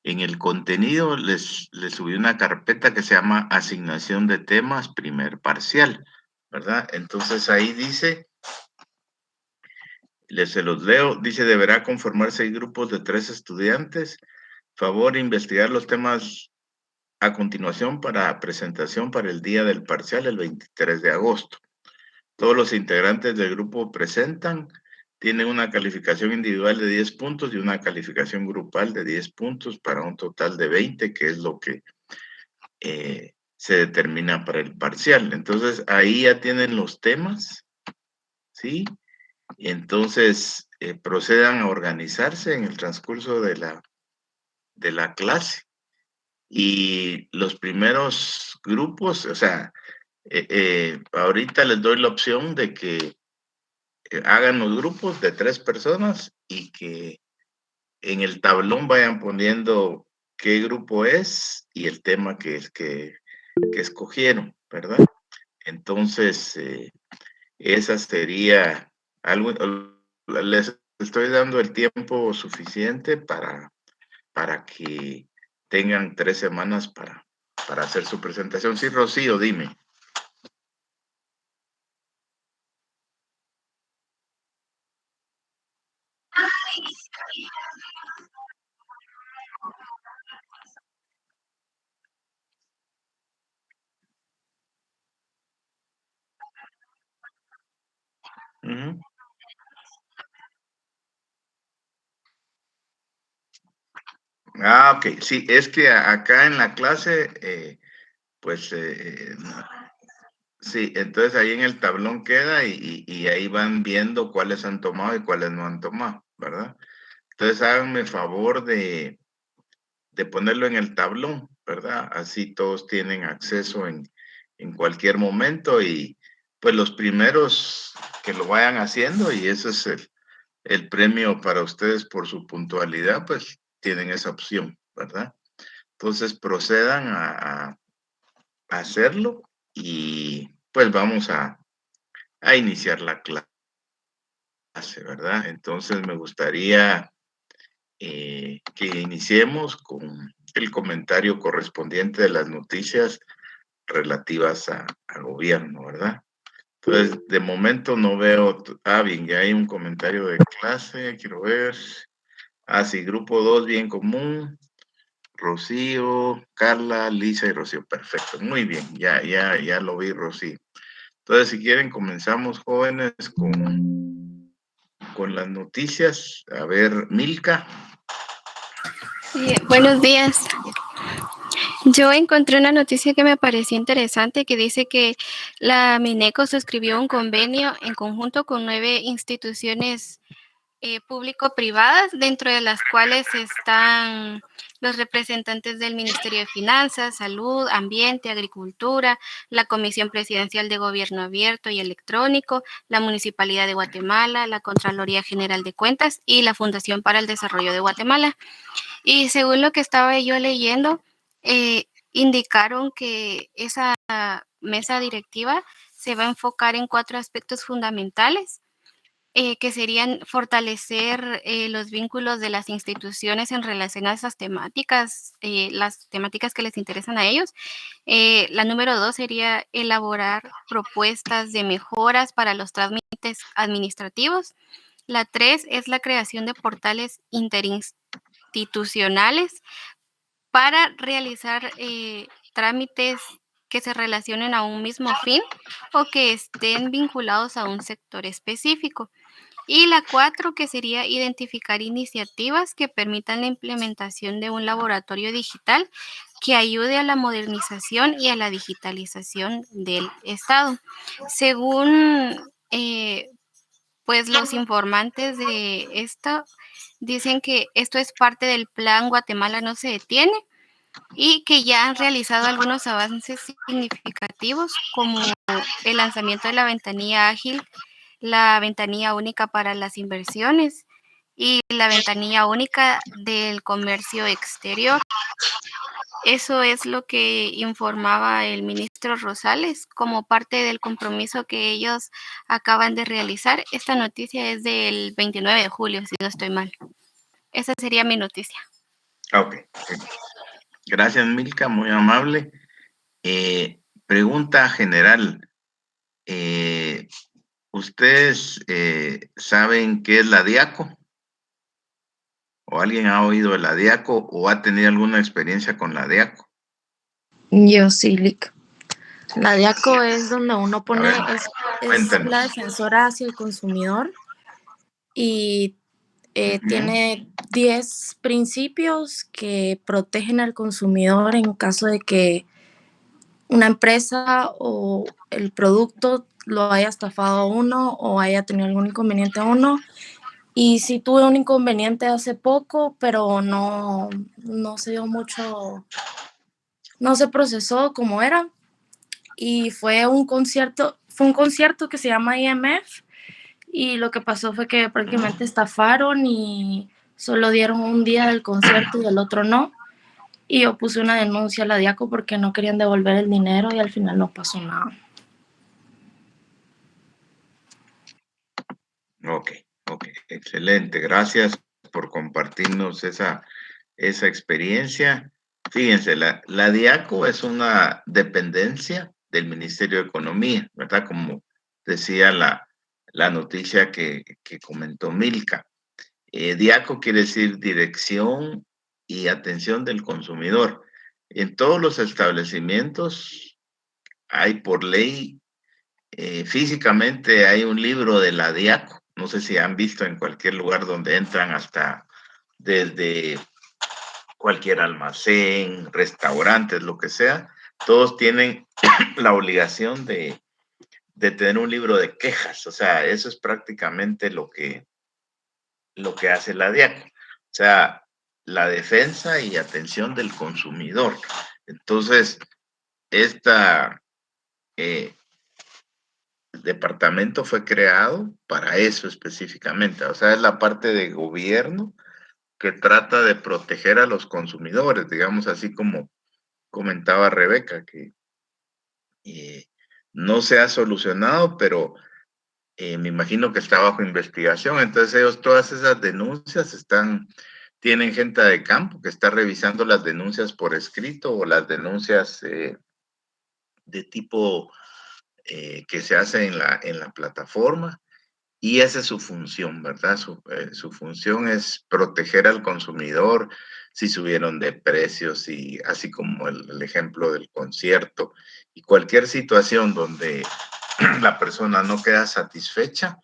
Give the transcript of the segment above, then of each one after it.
En el contenido les subí una carpeta que se llama asignación de temas primer parcial, ¿verdad? Entonces ahí dice, se los leo, dice, deberá conformar 6 grupos de 3 estudiantes. Favor, investigar los temas a continuación para presentación para el día del parcial, el 23 de agosto. Todos los integrantes del grupo presentan, tienen una calificación individual de 10 puntos y una calificación grupal de 10 puntos para un total de 20, que es lo que se determina para el parcial. Entonces, ahí ya tienen los temas, ¿sí? Y entonces procedan a organizarse en el transcurso de la clase. Y los primeros grupos, o sea, ahorita les doy la opción de que hagan los grupos de 3 personas y que en el tablón vayan poniendo qué grupo es y el tema que escogieron, ¿verdad? Entonces, esa sería algo, les estoy dando el tiempo suficiente para que tengan 3 semanas para hacer su presentación. Sí, Rocío, dime. Ujú. Ah, ok. Sí, es que acá en la clase, pues, sí, entonces ahí en el tablón queda y ahí van viendo cuáles han tomado y cuáles no han tomado, ¿verdad? Entonces háganme favor de ponerlo en el tablón, ¿verdad? Así todos tienen acceso en cualquier momento y pues los primeros que lo vayan haciendo y ese es el premio para ustedes por su puntualidad, pues tienen esa opción, ¿verdad? Entonces procedan a hacerlo y pues vamos a iniciar la clase, ¿verdad? Entonces me gustaría que iniciemos con el comentario correspondiente de las noticias relativas a gobierno, ¿verdad? Entonces, de momento no veo, bien, ya hay un comentario de clase, quiero ver. Ah, sí, grupo 2 bien común. Rocío, Carla, Lisa y Rocío. Perfecto, muy bien, ya lo vi, Rocío. Entonces, si quieren, comenzamos, jóvenes, con las noticias. A ver, Milka. Sí, buenos días. Yo encontré una noticia que me pareció interesante que dice que la Mineco suscribió un convenio en conjunto con 9 instituciones público-privadas, dentro de las cuales están los representantes del Ministerio de Finanzas, Salud, Ambiente, Agricultura, la Comisión Presidencial de Gobierno Abierto y Electrónico, la Municipalidad de Guatemala, la Contraloría General de Cuentas y la Fundación para el Desarrollo de Guatemala. Y según lo que estaba yo leyendo, indicaron que esa mesa directiva se va a enfocar en 4 aspectos fundamentales, que serían fortalecer los vínculos de las instituciones en relación a esas temáticas, las temáticas que les interesan a ellos. La número 2 sería elaborar propuestas de mejoras para los trámites administrativos. La 3 es la creación de portales interinstitucionales para realizar trámites que se relacionen a un mismo fin o que estén vinculados a un sector específico. Y la 4, que sería identificar iniciativas que permitan la implementación de un laboratorio digital que ayude a la modernización y a la digitalización del Estado. Según pues los informantes de esto, dicen que esto es parte del plan Guatemala no se detiene y que ya han realizado algunos avances significativos como el lanzamiento de la ventanilla ágil, la ventanilla única para las inversiones y la ventanilla única del comercio exterior. Eso es lo que informaba el ministro Rosales como parte del compromiso que ellos acaban de realizar. Esta noticia es del 29 de julio, si no estoy mal. Esa sería mi noticia. Ok. Gracias, Milka, muy amable. Pregunta general. ¿Ustedes saben qué es la DIACO? ¿O alguien ha oído de la DIACO o ha tenido alguna experiencia con la DIACO? Yo sí, Lick. La DIACO es donde uno A pone, ver, es la cuéntanos. defensora hacia el consumidor y Ujú. tiene 10 principios que protegen al consumidor en caso de que una empresa o el producto lo haya estafado a uno o haya tenido algún inconveniente a uno. Y sí tuve un inconveniente hace poco, pero no se dio mucho, no se procesó como era. Y fue un concierto que se llama IMF y lo que pasó fue que prácticamente estafaron y solo dieron un día del concierto y el otro no. Y yo puse una denuncia a la DIACO porque no querían devolver el dinero y al final no pasó nada. Ok, ok, excelente. Gracias por compartirnos esa experiencia. Fíjense, la DIACO es una dependencia del Ministerio de Economía, ¿verdad? Como decía la noticia que comentó Milka. DIACO quiere decir Dirección y Atención del Consumidor. En todos los establecimientos hay por ley, físicamente hay un libro de la DIACO. No sé si han visto en cualquier lugar donde entran, hasta desde cualquier almacén, restaurantes, lo que sea, todos tienen la obligación de tener un libro de quejas. O sea, eso es prácticamente lo que hace la DIACO. O sea, la defensa y atención del consumidor. Entonces, esta departamento fue creado para eso específicamente. O sea, es la parte de gobierno que trata de proteger a los consumidores, digamos, así como comentaba Rebeca, que eh, no se ha solucionado, pero me imagino que está bajo investigación. Entonces ellos, todas esas denuncias tienen gente de campo que está revisando las denuncias por escrito o las denuncias de tipo que se hace en la plataforma. Y esa es su función, ¿verdad? Su función es proteger al consumidor si subieron de precios, y así como el ejemplo del concierto y cualquier situación donde la persona no queda satisfecha,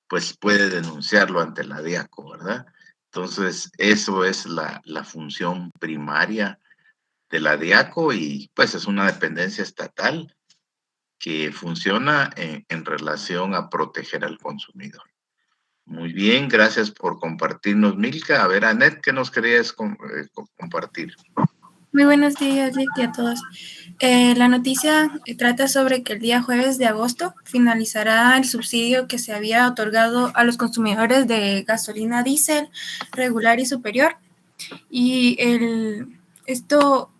pues puede denunciarlo ante la DIACO, ¿verdad? Entonces, eso es la función primaria de la DIACO, y pues es una dependencia estatal que funciona en relación a proteger al consumidor. Muy bien, gracias por compartirnos, Milka. A ver, Anet, ¿qué nos querías compartir? Muy buenos días, Lick, y a todos. La noticia trata sobre que el día jueves de agosto finalizará el subsidio que se había otorgado a los consumidores de gasolina diésel regular y superior. Y esto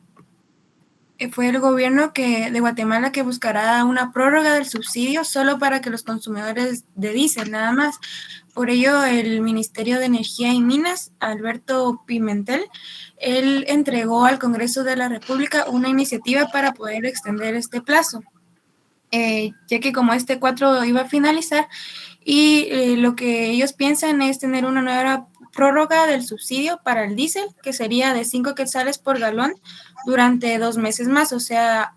fue el gobierno de Guatemala que buscará una prórroga del subsidio solo para que los consumidores de diésel, nada más. Por ello, el Ministerio de Energía y Minas, Alberto Pimentel, él entregó al Congreso de la República una iniciativa para poder extender este plazo, ya que como este 4 iba a finalizar, y lo que ellos piensan es tener una nueva prórroga del subsidio para el diésel, que sería de 5 quetzales por galón durante 2 meses más, o sea,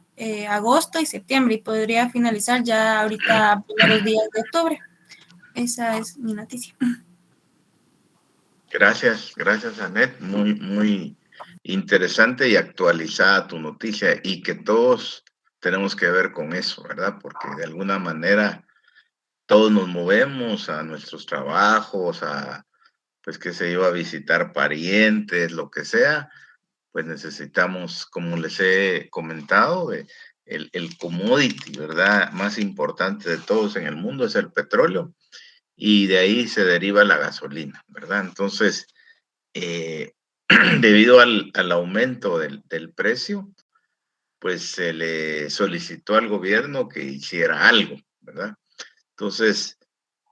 agosto y septiembre, y podría finalizar ya ahorita a primeros días de octubre. Esa es mi noticia. Gracias, Anet. Muy, muy interesante y actualizada tu noticia, y que todos tenemos que ver con eso, ¿verdad? Porque de alguna manera todos nos movemos a nuestros trabajos, pues qué sé yo, a visitar parientes, lo que sea. Pues necesitamos, como les he comentado, el commodity, ¿verdad? Más importante de todos en el mundo es el petróleo, y de ahí se deriva la gasolina, ¿verdad? Entonces, eh, debido al aumento del precio, pues se le solicitó al gobierno que hiciera algo, ¿verdad? Entonces,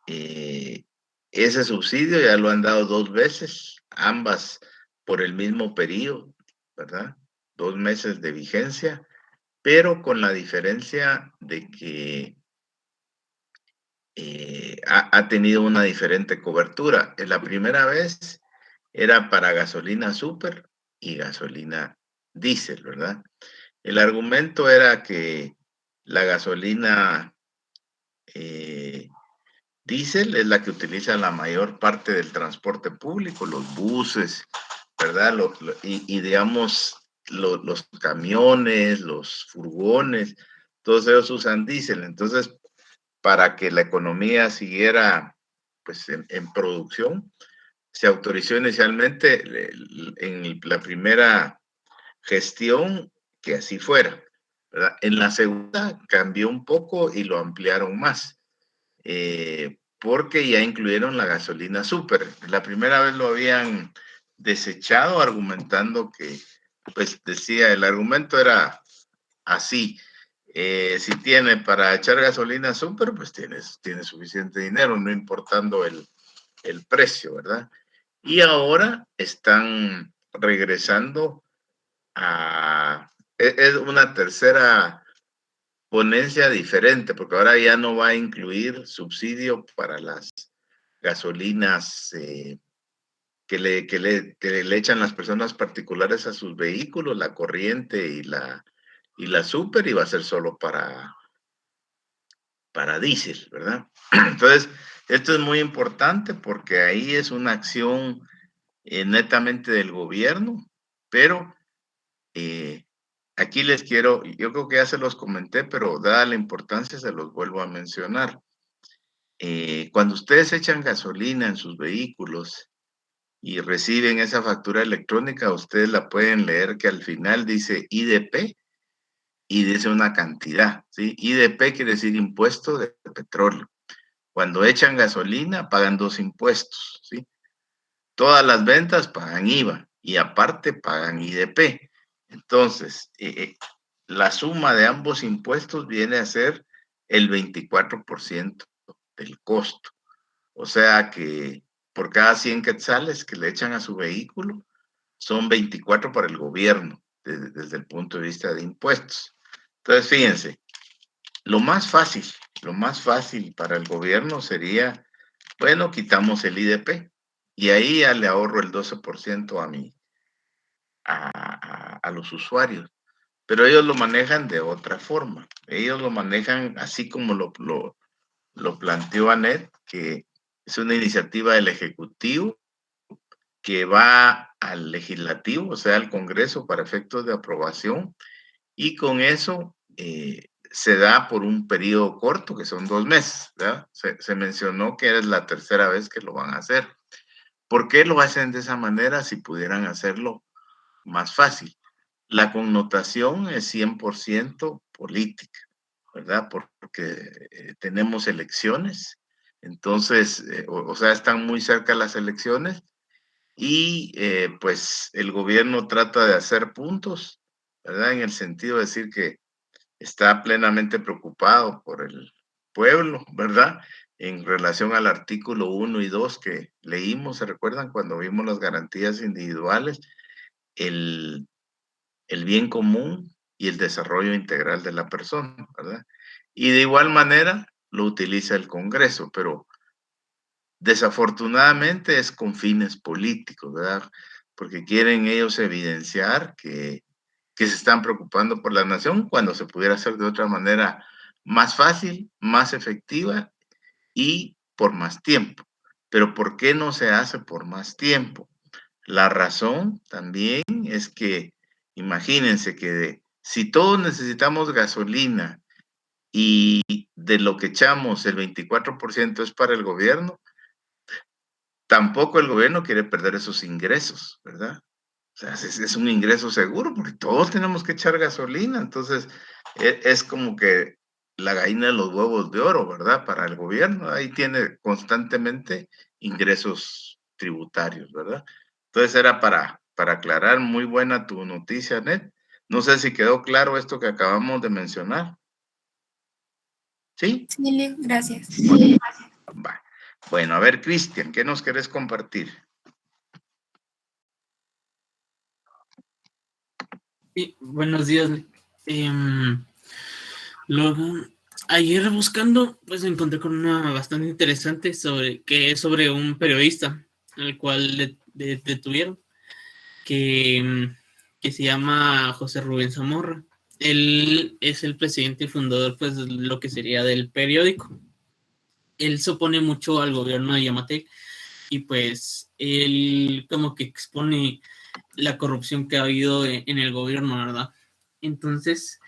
ese subsidio ya lo han dado 2 veces, ambas por el mismo periodo, ¿verdad? 2 meses de vigencia, pero con la diferencia de que ha tenido una diferente cobertura. En la primera vez era para gasolina super y gasolina diésel, ¿verdad? El argumento era que la gasolina diésel es la que utiliza la mayor parte del transporte público, los buses, ¿verdad? Y digamos, los camiones, los furgones, todos ellos usan diésel. Entonces, para que la economía siguiera pues en producción, se autorizó inicialmente en la primera gestión que así fuera, ¿verdad? En la segunda cambió un poco y lo ampliaron más, porque ya incluyeron la gasolina super. La primera vez lo habían desechado argumentando que, pues decía, el argumento era así, si tiene para echar gasolina super, pues tiene suficiente dinero, no importando el precio, ¿verdad? Y ahora están regresando es una tercera ponencia diferente, porque ahora ya no va a incluir subsidio para las gasolinas que le echan las personas particulares a sus vehículos, la corriente y la super, y va a ser solo para diésel, ¿verdad? Entonces, esto es muy importante porque ahí es una acción netamente del gobierno, pero aquí yo creo que ya se los comenté, pero dada la importancia se los vuelvo a mencionar. Cuando ustedes echan gasolina en sus vehículos y reciben esa factura electrónica, ustedes la pueden leer que al final dice IDP y dice una cantidad, ¿sí? IDP quiere decir impuesto de petróleo. Cuando echan gasolina, pagan 2 impuestos, ¿sí? Todas las ventas pagan IVA y aparte pagan IDP. Entonces, la suma de ambos impuestos viene a ser el 24% del costo. O sea que por cada 100 quetzales que le echan a su vehículo, son 24 para el gobierno, desde el punto de vista de impuestos. Entonces, fíjense, lo más fácil para el gobierno sería, bueno, quitamos el IDP y ahí ya le ahorro el 12% a los usuarios. Pero ellos lo manejan de otra forma. Ellos lo manejan así como lo planteó Anet, que es una iniciativa del Ejecutivo que va al Legislativo, o sea, al Congreso para efectos de aprobación, y con eso se da por un periodo corto, que son 2 meses, ¿verdad? Se mencionó que es la tercera vez que lo van a hacer. ¿Por qué lo hacen de esa manera si pudieran hacerlo más fácil? La connotación es 100% política, ¿verdad? Porque tenemos elecciones, entonces, o sea, están muy cerca las elecciones y pues el gobierno trata de hacer puntos, ¿verdad? En el sentido de decir que está plenamente preocupado por el pueblo, ¿verdad? En relación al artículo 1 y 2 que leímos, ¿se recuerdan cuando vimos las garantías individuales? El, el bien común y el desarrollo integral de la persona, ¿verdad? Y de igual manera lo utiliza el Congreso, pero desafortunadamente es con fines políticos, ¿verdad? Porque quieren ellos evidenciar que se están preocupando por la nación cuando se pudiera hacer de otra manera más fácil, más efectiva y por más tiempo. Pero ¿por qué no se hace por más tiempo? La razón también es que imagínense que si todos necesitamos gasolina y de lo que echamos el 24% es para el gobierno, tampoco el gobierno quiere perder esos ingresos, ¿verdad? O sea, es un ingreso seguro porque todos tenemos que echar gasolina. Entonces, es como que la gallina de los huevos de oro, ¿verdad? Para el gobierno. Ahí tiene constantemente ingresos tributarios, ¿verdad? Entonces, era para aclarar. Muy buena tu noticia, Net. No sé si quedó claro esto que acabamos de mencionar. ¿Sí? Sí, gracias. Va. Bueno, a ver, Cristian, ¿qué nos querés compartir? Sí, buenos días. Em, lo- Ayer buscando, pues me encontré con una bastante interesante que es sobre un periodista, al cual detuvieron, que se llama José Rubén Zamorra. Él es el presidente y fundador, pues, de lo que sería del periódico. Él se opone mucho al gobierno de Yamatei y pues él como que expone la corrupción que ha habido en el gobierno, ¿verdad? Entonces,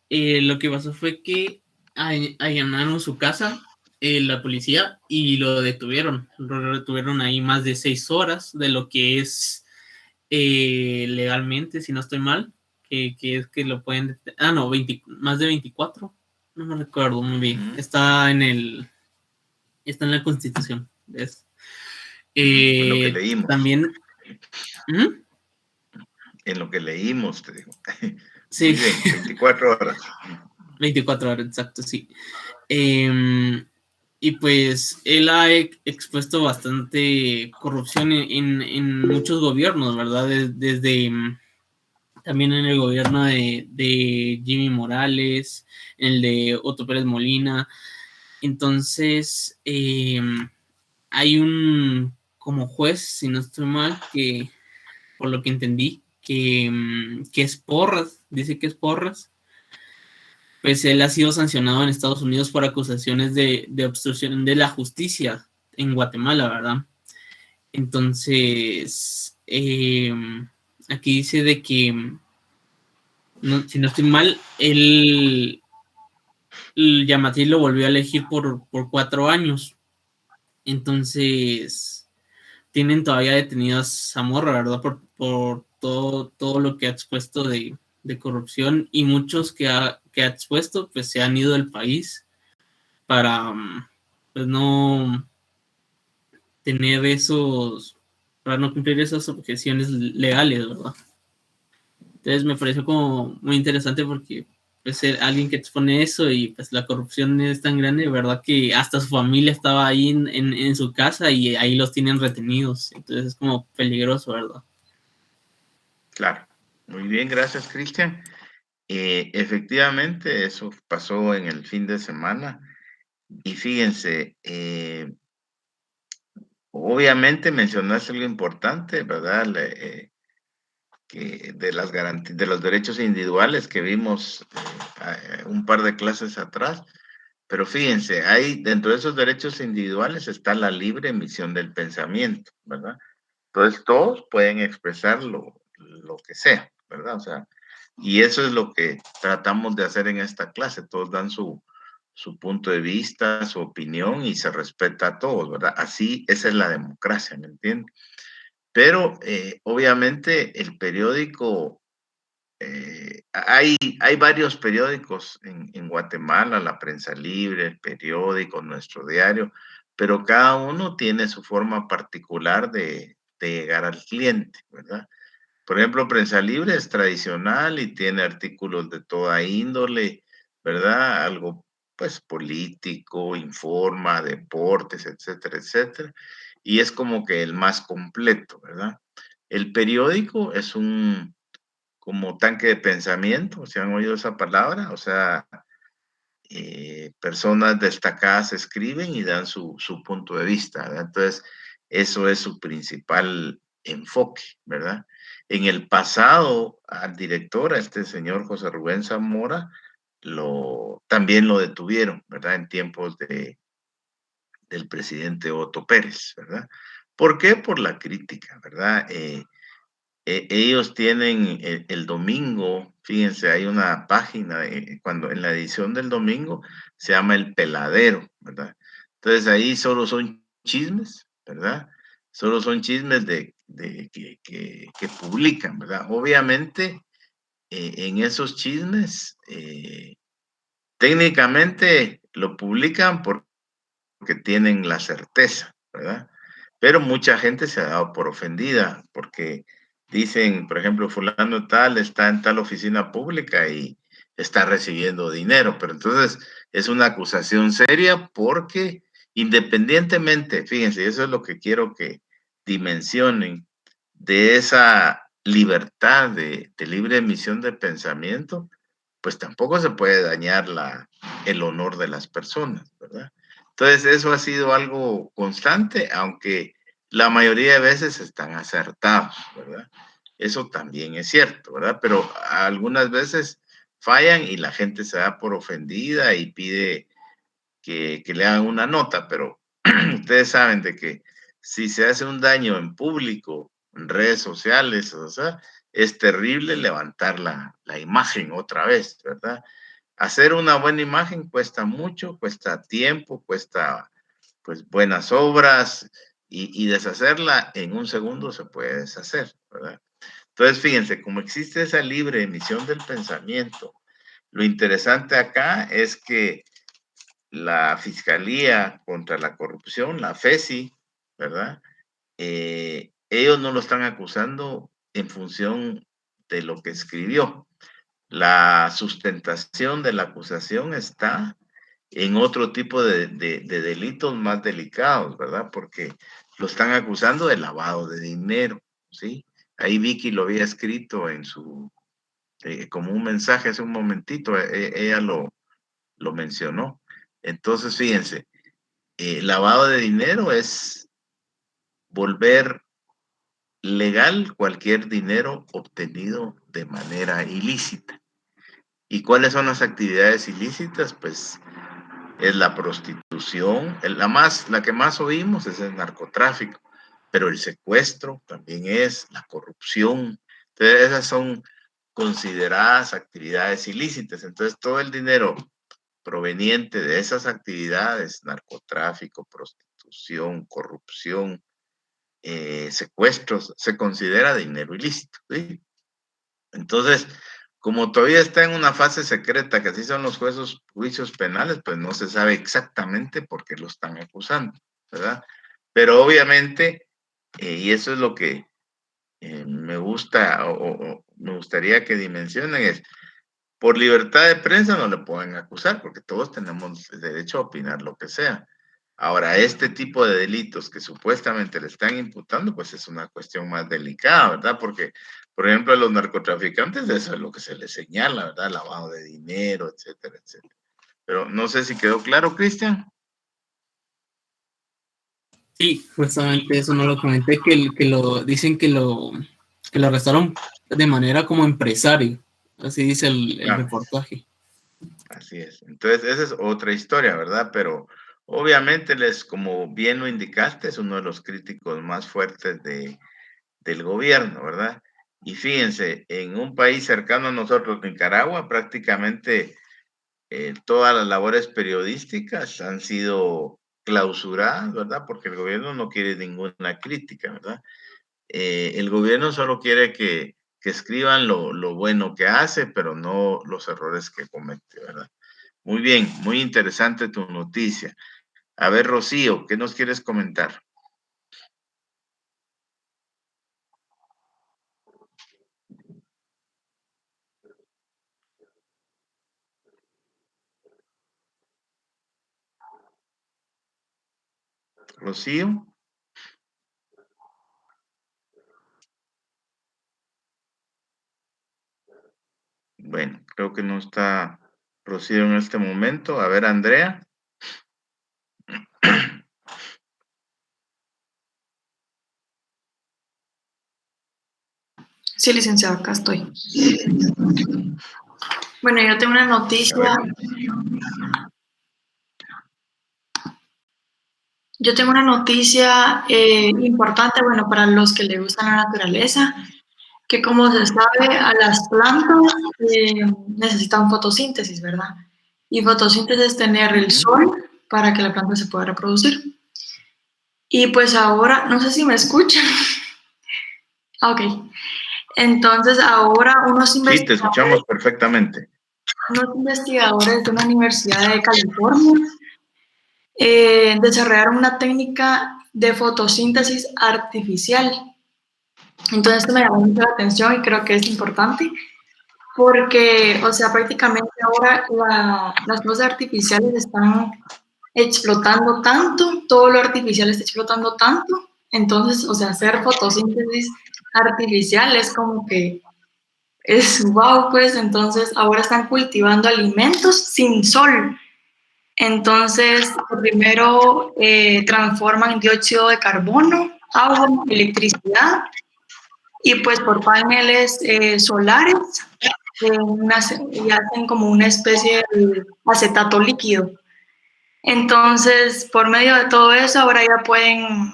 lo que pasó fue que allanaron su casa, la policía, y lo detuvieron. Lo detuvieron ahí más de 6 horas de lo que es legalmente, si no estoy mal, que es que lo pueden... no, más de 24, no me recuerdo muy bien. Está en la Constitución, ¿ves? En lo que leímos. También... ¿Mm? En lo que leímos, te digo. Sí. Muy bien, 24 horas. 24 horas, exacto, sí. Y pues él ha expuesto bastante corrupción en muchos gobiernos, ¿verdad? Desde también en el gobierno de Jimmy Morales, en el de Otto Pérez Molina. Entonces, hay un como juez, si no estoy mal, que por lo que entendí, que es Porras, dice que es Porras, pues él ha sido sancionado en Estados Unidos por acusaciones de obstrucción de la justicia en Guatemala, ¿verdad? Entonces, aquí dice de que, no, si no estoy mal, el Yamatei lo volvió a elegir por 4 años. Entonces, tienen todavía detenido a Zamorra, ¿verdad? Por todo lo que ha expuesto de corrupción, y muchos que ha expuesto, pues se han ido del país para, pues, no tener para no cumplir esas objeciones legales, ¿verdad? Entonces me pareció como muy interesante porque pues alguien que expone eso y pues la corrupción es tan grande, ¿verdad? Que hasta su familia estaba ahí en su casa y ahí los tienen retenidos. Entonces es como peligroso, ¿verdad? Claro. Muy bien, gracias, Cristian. Efectivamente, eso pasó en el fin de semana. Y fíjense, obviamente mencionaste algo importante, ¿verdad? Que de las garantías, de los derechos individuales que vimos un par de clases atrás. Pero fíjense, hay dentro de esos derechos individuales está la libre emisión del pensamiento, ¿verdad? Entonces todos pueden expresar lo que sea, ¿verdad? O sea, y eso es lo que tratamos de hacer en esta clase. Todos dan su punto de vista, su opinión y se respeta a todos, ¿verdad? Así, esa es la democracia, ¿me entiendes? Pero obviamente el periódico, hay varios periódicos en Guatemala, La Prensa Libre, El Periódico, Nuestro Diario, pero cada uno tiene su forma particular de llegar al cliente, ¿verdad? Por ejemplo, Prensa Libre es tradicional y tiene artículos de toda índole, ¿verdad? Algo pues político, informa, deportes, etcétera, etcétera. Y es como que el más completo, ¿verdad? El periódico es un como tanque de pensamiento, ¿se han oído esa palabra? O sea, personas destacadas escriben y dan su punto de vista, ¿verdad? Entonces, eso es su principal enfoque, ¿verdad? En el pasado, al director, a este señor José Rubén Zamora, también lo detuvieron, ¿verdad? En tiempos del presidente Otto Pérez, ¿verdad? ¿Por qué? Por la crítica, ¿verdad? Ellos tienen el domingo, fíjense, hay una página, cuando en la edición del domingo se llama El Peladero, ¿verdad? Entonces ahí solo son chismes, ¿verdad? Solo son chismes que publican, ¿verdad? Obviamente, en esos chismes, técnicamente lo publican porque tienen la certeza, ¿verdad? Pero mucha gente se ha dado por ofendida porque dicen, por ejemplo, fulano tal está en tal oficina pública y está recibiendo dinero, pero entonces es una acusación seria porque independientemente, fíjense, eso es lo que quiero que dimensionen de esa libertad de libre emisión de pensamiento, pues tampoco se puede dañar el honor de las personas, ¿verdad? Entonces, eso ha sido algo constante, aunque la mayoría de veces están acertados, ¿verdad? Eso también es cierto, ¿verdad? Pero algunas veces fallan y la gente se da por ofendida y pide que le hagan una nota, pero ustedes saben de que si se hace un daño en público, en redes sociales, o sea, es terrible levantar la imagen otra vez, ¿verdad? Hacer una buena imagen cuesta mucho, cuesta tiempo, cuesta pues buenas obras y deshacerla en un segundo se puede deshacer, ¿verdad? Entonces, fíjense, como existe esa libre emisión del pensamiento, lo interesante acá es que la Fiscalía contra la Corrupción, la FECI, ¿verdad? Ellos no lo están acusando en función de lo que escribió. La sustentación de la acusación está en otro tipo de delitos más delicados, ¿verdad? Porque lo están acusando de lavado de dinero, ¿sí? Ahí Vicky lo había escrito en como un mensaje hace un momentito, ella lo mencionó. Entonces, fíjense, lavado de dinero es volver legal cualquier dinero obtenido de manera ilícita. ¿Y cuáles son las actividades ilícitas? Pues es la prostitución, la que más oímos es el narcotráfico, pero el secuestro también es la corrupción. Entonces, esas son consideradas actividades ilícitas. Entonces, todo el dinero proveniente de esas actividades, narcotráfico, prostitución, corrupción, secuestros, se considera dinero ilícito, ¿sí? Entonces, como todavía está en una fase secreta, que así son los juicios penales, pues no se sabe exactamente por qué lo están acusando, ¿verdad? Pero obviamente, y eso es lo que me gusta o me gustaría que dimensionen, es por libertad de prensa no le pueden acusar, porque todos tenemos derecho a opinar lo que sea. Ahora, este tipo de delitos que supuestamente le están imputando, pues es una cuestión más delicada, ¿verdad? Porque, por ejemplo, a los narcotraficantes, eso es lo que se les señala, ¿verdad? Lavado de dinero, etcétera, etcétera. Pero no sé si quedó claro, Cristian. Sí, justamente eso no lo comenté, dicen que lo arrestaron de manera como empresario. Así dice el reportaje. Así es. Entonces, esa es otra historia, ¿verdad? Pero obviamente, como bien lo indicaste, es uno de los críticos más fuertes del gobierno, ¿verdad? Y fíjense, en un país cercano a nosotros, Nicaragua, prácticamente todas las labores periodísticas han sido clausuradas, ¿verdad? Porque el gobierno no quiere ninguna crítica, ¿verdad? El gobierno solo quiere que escriban lo bueno que hace, pero no los errores que comete, ¿verdad? Muy bien, muy interesante tu noticia. A ver, Rocío, ¿qué nos quieres comentar? Rocío. Bueno, creo que no está Rocío en este momento. A ver, Andrea. Sí, licenciado, acá estoy. Bueno, yo tengo una noticia. Yo tengo una noticia importante, bueno, para los que les gusta la naturaleza, que como se sabe, a las plantas necesitan fotosíntesis, ¿verdad? Y fotosíntesis es tener el sol para que la planta se pueda reproducir. Y pues ahora, no sé si me escuchan. Ok. Entonces ahora Sí, te escuchamos perfectamente. Unos investigadores de una universidad de California desarrollaron una técnica de fotosíntesis artificial. Entonces esto me llamó mucho la atención y creo que es importante porque, o sea, prácticamente ahora las cosas artificiales están explotando tanto, todo lo artificial está explotando tanto, entonces, o sea, hacer fotosíntesis artificial es como que es wow, pues entonces ahora están cultivando alimentos sin sol. Entonces, primero transforman dióxido de carbono, agua, electricidad y pues por paneles solares y hacen como una especie de acetato líquido. Entonces, por medio de todo eso, ahora ya pueden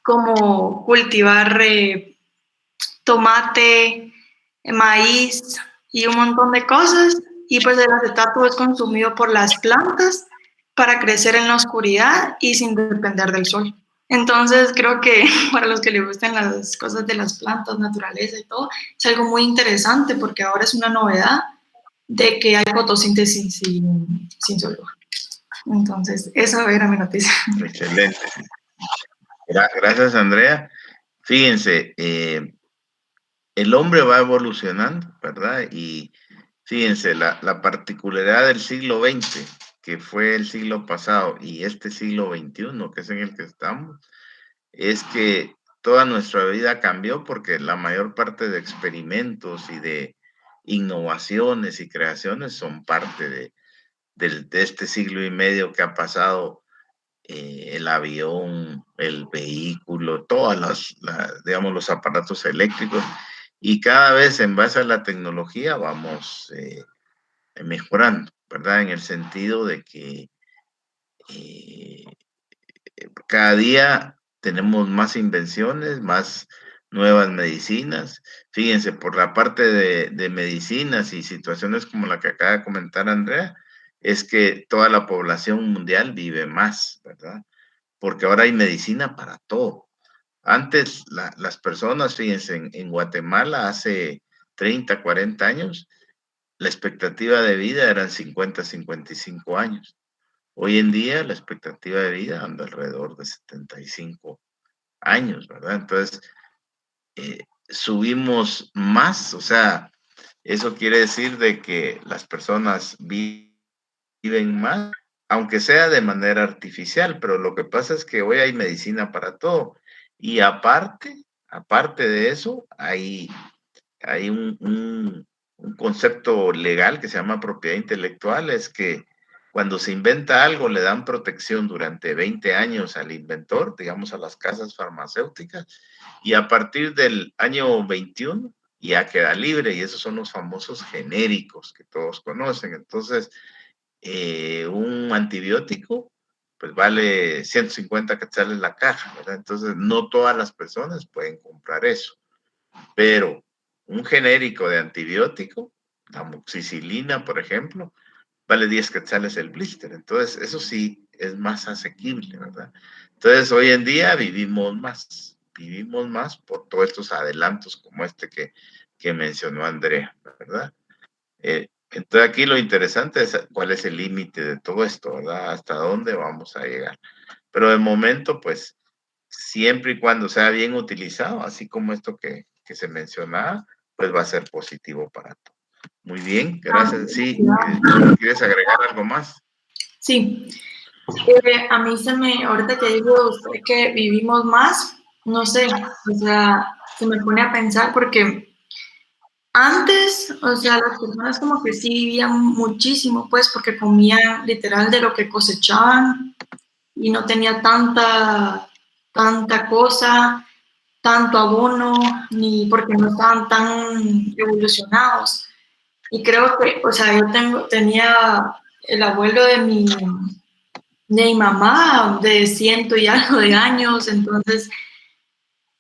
como cultivar tomate, maíz y un montón de cosas. Y pues el acetato es consumido por las plantas para crecer en la oscuridad y sin depender del sol. Entonces creo que para los que les gustan las cosas de las plantas, naturaleza y todo, es algo muy interesante porque ahora es una novedad de que hay fotosíntesis sin sol. Entonces, esa era mi noticia. Excelente. Gracias, Andrea. Fíjense, el hombre va evolucionando, ¿verdad? Y fíjense, la particularidad del siglo XX, que fue el siglo pasado, y este siglo XXI, que es en el que estamos, es que toda nuestra vida cambió porque la mayor parte de experimentos y de innovaciones y creaciones son parte de este siglo y medio que ha pasado, el avión, el vehículo, digamos, los aparatos eléctricos, y cada vez en base a la tecnología vamos mejorando, ¿verdad? En el sentido de que eh, cada día tenemos más invenciones, más nuevas medicinas. Fíjense, por la parte de medicinas y situaciones como la que acaba de comentar Andrea, es que toda la población mundial vive más, ¿verdad? Porque ahora hay medicina para todo. Antes las personas, fíjense, en Guatemala hace 30, 40 años, la expectativa de vida eran 50, 55 años. Hoy en día la expectativa de vida anda alrededor de 75 años, ¿verdad? Entonces, subimos más, o sea, eso quiere decir de que las personas viven más, aunque sea de manera artificial, pero lo que pasa es que hoy hay medicina para todo. Y aparte de eso, hay un concepto legal que se llama propiedad intelectual, es que cuando se inventa algo le dan protección durante 20 años al inventor, digamos a las casas farmacéuticas, y a partir del año 21 ya queda libre, y esos son los famosos genéricos que todos conocen. Entonces, un antibiótico pues vale 150 quetzales la caja, ¿verdad? Entonces, no todas las personas pueden comprar eso, pero un genérico de antibiótico, la amoxicilina, por ejemplo, vale 10 quetzales el blister. Entonces, eso sí es más asequible, ¿verdad? Entonces, hoy en día vivimos más por todos estos adelantos como este que mencionó Andrea, ¿verdad? Entonces, aquí lo interesante es cuál es el límite de todo esto, ¿verdad? Hasta dónde vamos a llegar. Pero de momento, pues, siempre y cuando sea bien utilizado, así como esto que se mencionaba, pues va a ser positivo para todo. Muy bien, gracias. Sí, ¿quieres agregar algo más? Sí, a mí ahorita que digo usted que vivimos más, no sé, o sea, se me pone a pensar porque antes, o sea, las personas como que sí vivían muchísimo, pues, porque comían literal de lo que cosechaban y no tenía tanta cosa, tanto abono, ni porque no estaban tan evolucionados. Y creo que, o sea, tenía el abuelo de mi mamá de 100 y algo de años, entonces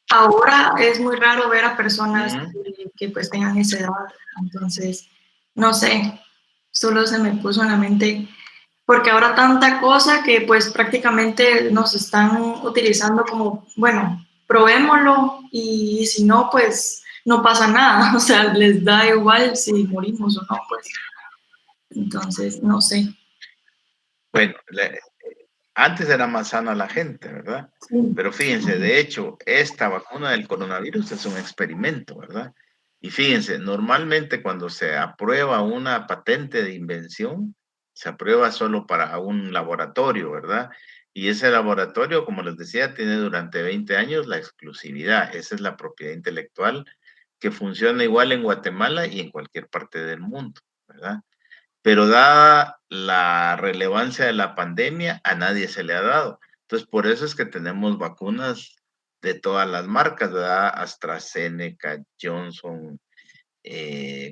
ahora es muy raro ver a personas que pues tengan esa edad, entonces, no sé, solo se me puso en la mente, porque ahora tanta cosa que pues prácticamente nos están utilizando como, bueno, probémoslo y si no, pues no pasa nada, o sea, les da igual si morimos o no, pues, entonces, no sé. Bueno, antes era más sana la gente, ¿verdad? Sí. Pero fíjense, de hecho, esta vacuna del coronavirus es un experimento, ¿verdad? Y fíjense, normalmente cuando se aprueba una patente de invención, se aprueba solo para un laboratorio, ¿verdad? Y ese laboratorio, como les decía, tiene durante 20 años la exclusividad. Esa es la propiedad intelectual que funciona igual en Guatemala y en cualquier parte del mundo, ¿verdad? Pero dada la relevancia de la pandemia, a nadie se le ha dado. Entonces, por eso es que tenemos vacunas de todas las marcas, ¿verdad? AstraZeneca, Johnson,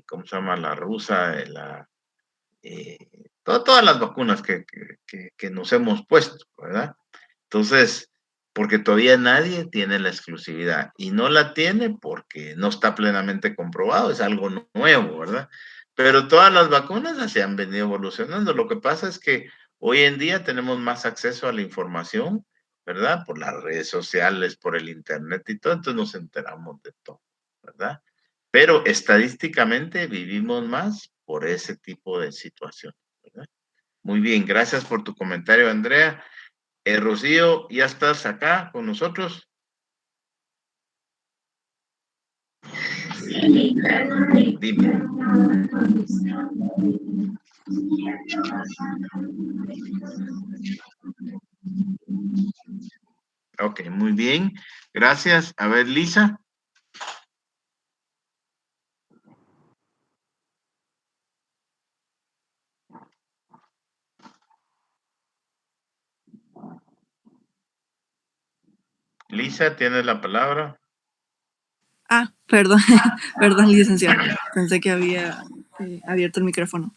¿cómo se llama? La rusa, eh, todas las vacunas que nos hemos puesto, ¿verdad? Entonces, porque todavía nadie tiene la exclusividad y no la tiene porque no está plenamente comprobado, es algo nuevo, ¿verdad? Pero todas las vacunas se han venido evolucionando. Lo que pasa es que hoy en día tenemos más acceso a la información, ¿verdad? Por las redes sociales, por el internet y todo, entonces nos enteramos de todo, ¿verdad? Pero estadísticamente vivimos más por ese tipo de situación, ¿verdad? Muy bien, gracias por tu comentario, Andrea. Rocío, ¿ya estás acá con nosotros? Dime. Ok, muy bien. Gracias. A ver, Lisa. Lisa, tienes la palabra. Ah, perdón, perdón, licenciado. Pensé que había abierto el micrófono.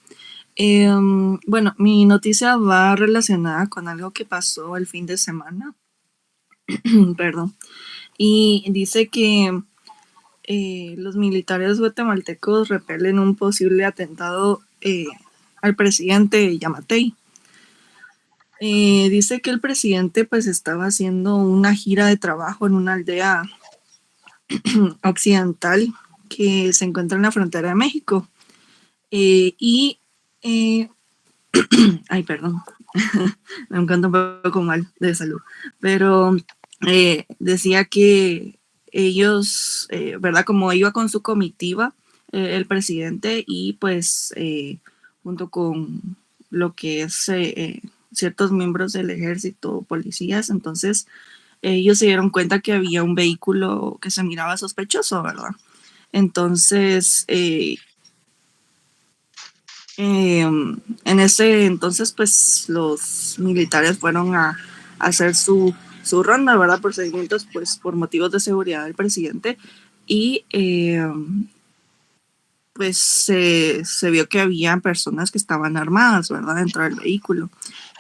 Bueno, mi noticia va relacionada con algo que pasó el fin de semana. Perdón. Y dice que los militares guatemaltecos repelen un posible atentado al presidente Yamatei. Dice que el presidente pues estaba haciendo una gira de trabajo en una aldea occidental que se encuentra en la frontera de México. Y, ay, perdón, me encuentro un poco mal de salud, pero decía que ellos, ¿verdad? Como iba con su comitiva, el presidente, y pues junto con lo que es ciertos miembros del ejército, policías, entonces ellos se dieron cuenta que había un vehículo que se miraba sospechoso, ¿verdad? Entonces, en ese entonces, pues los militares fueron a hacer su ronda, ¿verdad? Procedimientos, pues por motivos de seguridad del presidente. Y pues se vio que había personas que estaban armadas, ¿verdad? Dentro del vehículo.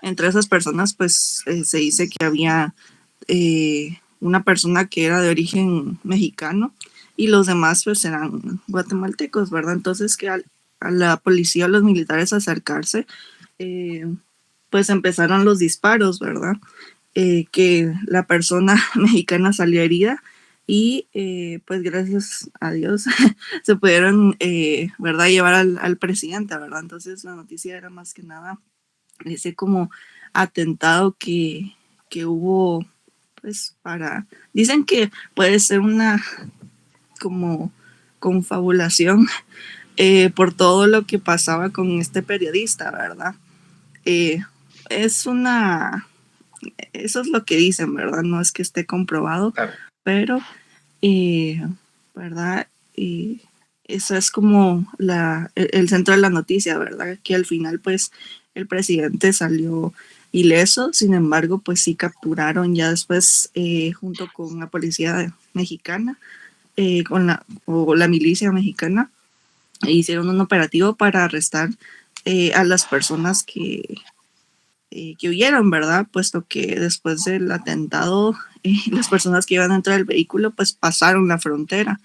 Entre esas personas, pues se dice que había una persona que era de origen mexicano y los demás pues eran guatemaltecos, ¿verdad? Entonces que a la policía, a los militares acercarse, pues empezaron los disparos, ¿verdad? Que la persona mexicana salió herida y pues gracias a Dios se pudieron, ¿verdad? Llevar al presidente, ¿verdad? Entonces la noticia era más que nada ese como atentado que hubo, pues dicen que puede ser una como confabulación por todo lo que pasaba con este periodista, ¿verdad? Es eso es lo que dicen, ¿verdad? No es que esté comprobado, Claro. pero, ¿verdad? Eso es como el centro de la noticia, ¿verdad? Que al final, pues, el presidente salió ileso, sin embargo, pues sí capturaron ya después, junto con la policía mexicana, o la milicia mexicana, hicieron un operativo para arrestar a las personas que huyeron, ¿verdad? Puesto que después del atentado, las personas que iban dentro del vehículo, pues pasaron la frontera.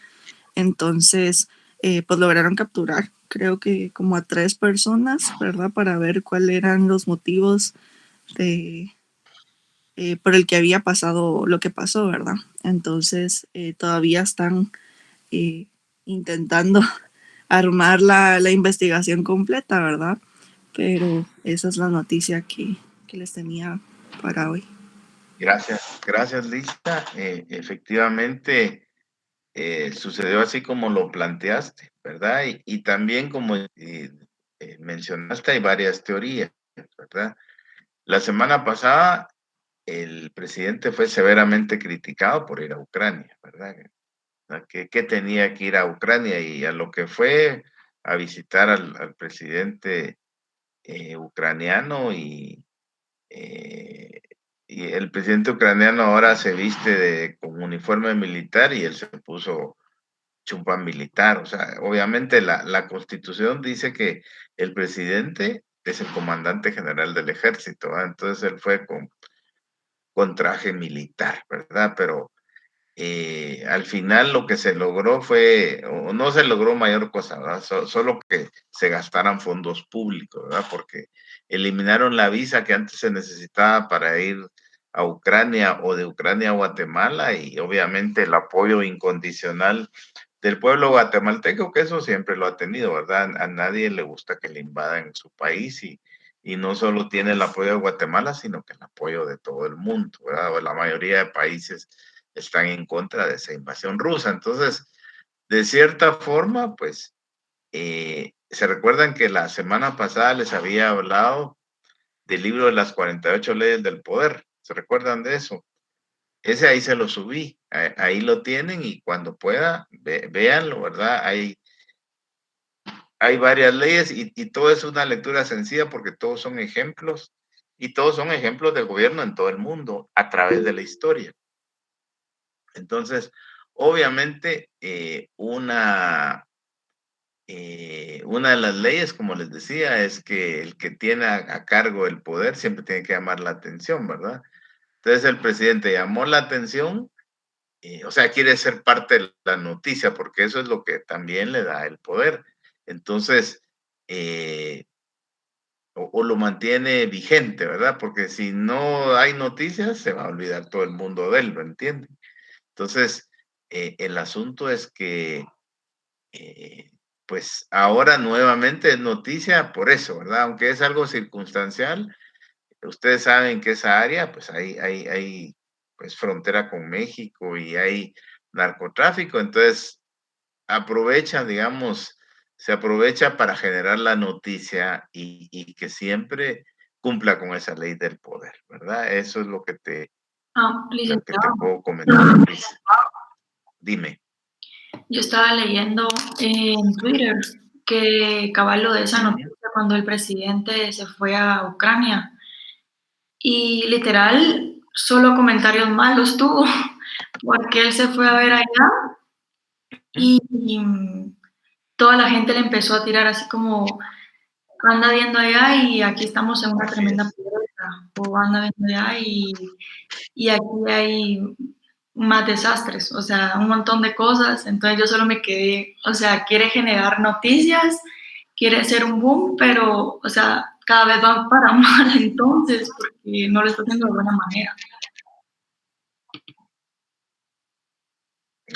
Entonces, pues lograron capturar, creo que como a 3 personas, ¿verdad? Para ver cuáles eran los motivos por el que había pasado lo que pasó, ¿verdad? Entonces, todavía están intentando armar la investigación completa, ¿verdad? Pero esa es la noticia que les tenía para hoy. Gracias, Lisa. Efectivamente, sucedió así como lo planteaste, ¿verdad? Y también como mencionaste, hay varias teorías, ¿verdad? La semana pasada el presidente fue severamente criticado por ir a Ucrania, ¿verdad? Que tenía que ir a Ucrania y a lo que fue a visitar al presidente ucraniano y el presidente ucraniano ahora se viste con uniforme militar y él se puso chumpa militar. O sea, obviamente la Constitución dice que el presidente es el comandante general del ejército, ¿verdad? Entonces él fue con traje militar, ¿verdad? Pero al final lo que se logró fue, o no se logró mayor cosa, ¿verdad? Solo que se gastaran fondos públicos, ¿verdad? Porque eliminaron la visa que antes se necesitaba para ir a Ucrania o de Ucrania a Guatemala y obviamente el apoyo incondicional del pueblo guatemalteco, que eso siempre lo ha tenido, ¿verdad? A nadie le gusta que le invadan su país y no solo tiene el apoyo de Guatemala, sino que el apoyo de todo el mundo, ¿verdad? O la mayoría de países están en contra de esa invasión rusa. Entonces, de cierta forma, pues, se recuerdan que la semana pasada les había hablado del libro de las 48 leyes del poder. ¿Se recuerdan de eso? Ese ahí se lo subí, ahí lo tienen y cuando pueda, véanlo, ¿verdad? Hay varias leyes y todo es una lectura sencilla porque todos son ejemplos y todos son ejemplos de gobierno en todo el mundo a través de la historia. Entonces, obviamente, una de las leyes, como les decía, es que el que tiene a cargo el poder siempre tiene que llamar la atención, ¿verdad? Entonces el presidente llamó la atención, o sea, quiere ser parte de la noticia, porque eso es lo que también le da el poder. Entonces, o lo mantiene vigente, ¿verdad? Porque si no hay noticias, se va a olvidar todo el mundo de él, ¿lo entienden? Entonces, el asunto es que, pues ahora nuevamente es noticia por eso, ¿verdad? Aunque es algo circunstancial, ustedes saben que esa área, pues hay pues frontera con México y hay narcotráfico, entonces aprovecha, digamos, se aprovecha para generar la noticia y que siempre cumpla con esa ley del poder, ¿verdad? Eso es lo que te Licenciado, puedo comentar, Luis. Dime. yo estaba leyendo en Twitter que cabal de esa noticia cuando el presidente se fue a Ucrania y literal solo comentarios malos tuvo porque él se fue a ver allá y toda la gente le empezó a tirar así como anda viendo allá y aquí estamos en una tremenda pobreza o anda viendo allá y aquí hay más desastres, o sea, un montón de cosas. Entonces yo solo me quedé, o sea, quiere generar noticias, quiere hacer un boom, pero, o sea, cada vez va para mal entonces, porque no lo está haciendo de buena manera.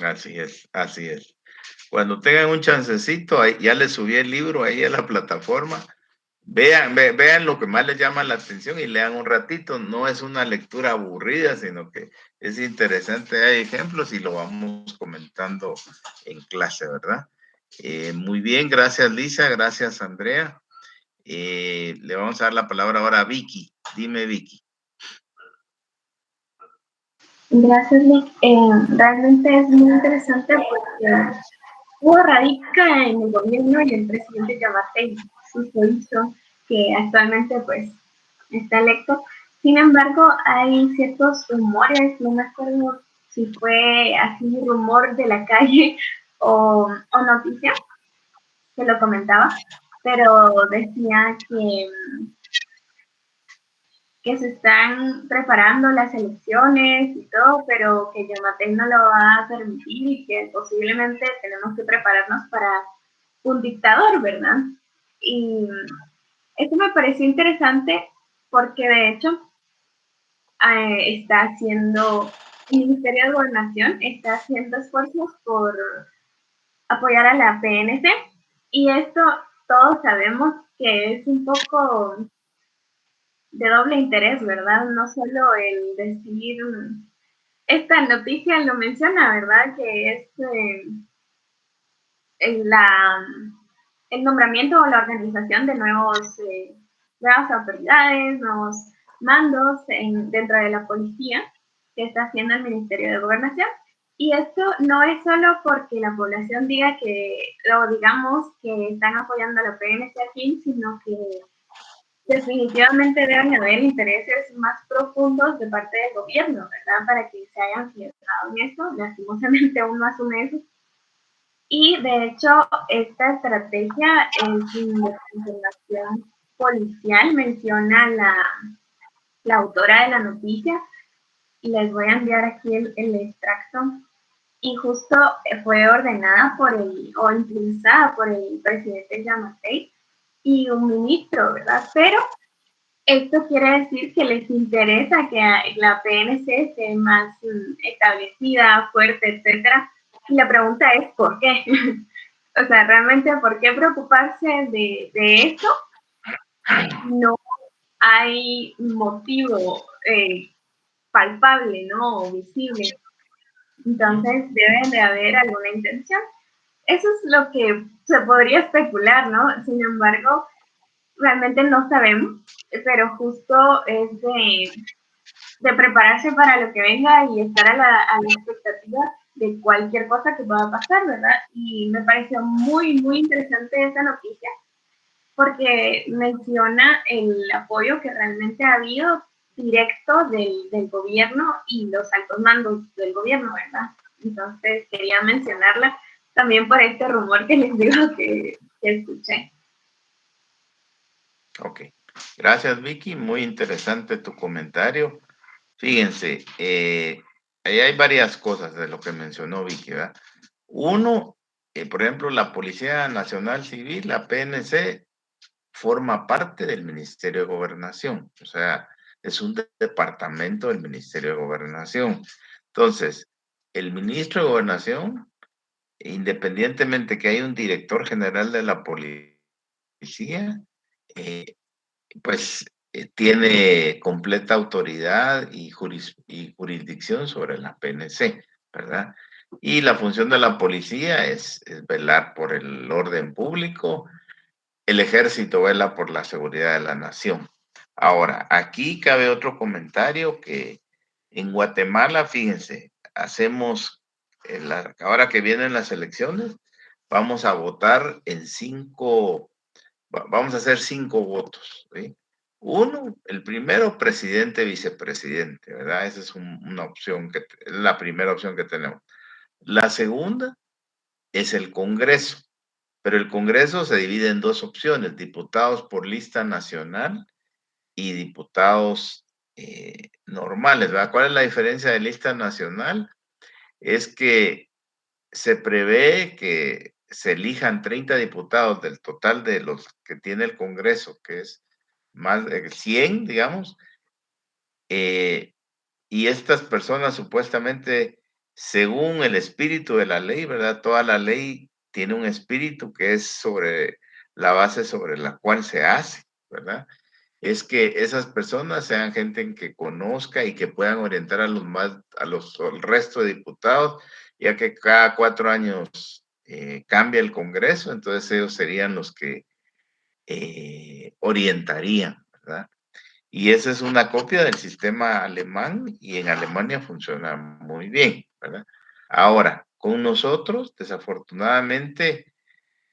Así es, así es. Cuando tengan un chancecito, ahí, ya les subí el libro ahí a la plataforma. Vean lo que más les llama la atención y lean un ratito. No es una lectura aburrida, sino que es interesante. Hay ejemplos y lo vamos comentando en clase, ¿verdad? Muy bien, gracias Lisa, gracias Andrea. Le vamos a dar la palabra ahora a Vicky. Dime, Vicky. Gracias, Nick. Realmente es muy interesante porque Cuba radica en el gobierno y el presidente Yamatei, Suso, que actualmente pues está electo. Sin embargo, hay ciertos rumores, no me acuerdo si fue así rumor de la calle o noticia que lo comentaba, pero decía que se están preparando las elecciones y todo, pero que Yamatei no lo va a permitir y que posiblemente tenemos que prepararnos para un dictador, ¿verdad? Y eso me pareció interesante porque de hecho está haciendo, el Ministerio de Gobernación está haciendo esfuerzos por apoyar a la PNC y esto todos sabemos que es un poco de doble interés, ¿verdad? No solo el decir, esta noticia lo menciona, ¿verdad? Que es el nombramiento o la organización de nuevas autoridades, mandos dentro de la policía que está haciendo el Ministerio de Gobernación. Y esto no es solo porque la población diga o digamos que están apoyando a la PNC aquí, sino que definitivamente deben haber intereses más profundos de parte del gobierno, ¿verdad? Para que se hayan fijado en esto. Lastimosamente aún no asume eso. Y de hecho, esta estrategia en información policial menciona la autora de la noticia. Les voy a enviar aquí el extracto. Y justo fue ordenada o impulsada por el presidente Yamatei y un ministro, ¿verdad? Pero esto quiere decir que les interesa que la PNC esté más establecida, fuerte, etcétera. Y la pregunta es, ¿por qué? O sea, realmente, ¿por qué preocuparse de esto? No hay motivo palpable, ¿no? O visible. Entonces, debe de haber alguna intención. Eso es lo que se podría especular, ¿no? Sin embargo, realmente no sabemos, pero justo es de prepararse para lo que venga y estar a la expectativa de cualquier cosa que pueda pasar, ¿verdad? Y me pareció muy, muy interesante esta noticia porque menciona el apoyo que realmente ha habido directo del gobierno y los altos mandos del gobierno, ¿verdad? Entonces quería mencionarla también por este rumor que les digo que escuché. Ok, gracias Vicky, muy interesante tu comentario. Fíjense, ahí hay varias cosas de lo que mencionó Vicky, ¿verdad? Uno, por ejemplo, la Policía Nacional Civil, la PNC, forma parte del Ministerio de Gobernación, o sea, es un departamento del Ministerio de Gobernación. Entonces, el ministro de Gobernación, independientemente que haya un director general de la policía, pues tiene completa autoridad y jurisdicción sobre la PNC, ¿verdad? Y la función de la policía es velar por el orden público. El ejército vela por la seguridad de la nación. Ahora, aquí cabe otro comentario que en Guatemala, fíjense, ahora que vienen las elecciones, vamos a votar vamos a hacer 5 votos, ¿sí? Uno, el primero, presidente, vicepresidente, ¿verdad? Esa es una opción, es la primera opción que tenemos. La segunda es el Congreso, pero el Congreso se divide en 2 opciones, diputados por lista nacional y diputados normales, ¿verdad? ¿Cuál es la diferencia de lista nacional? Es que se prevé que se elijan 30 diputados del total de los que tiene el Congreso, que es más de 100, digamos, y estas personas supuestamente, según el espíritu de la ley, ¿verdad? Toda la ley tiene un espíritu que es sobre la base sobre la cual se hace, ¿verdad? Es que esas personas sean gente en que conozca y que puedan orientar al resto de diputados, ya que cada 4 años cambia el Congreso, entonces ellos serían los que orientarían, ¿verdad? Y esa es una copia del sistema alemán y en Alemania funciona muy bien, ¿verdad? Ahora, con nosotros, desafortunadamente,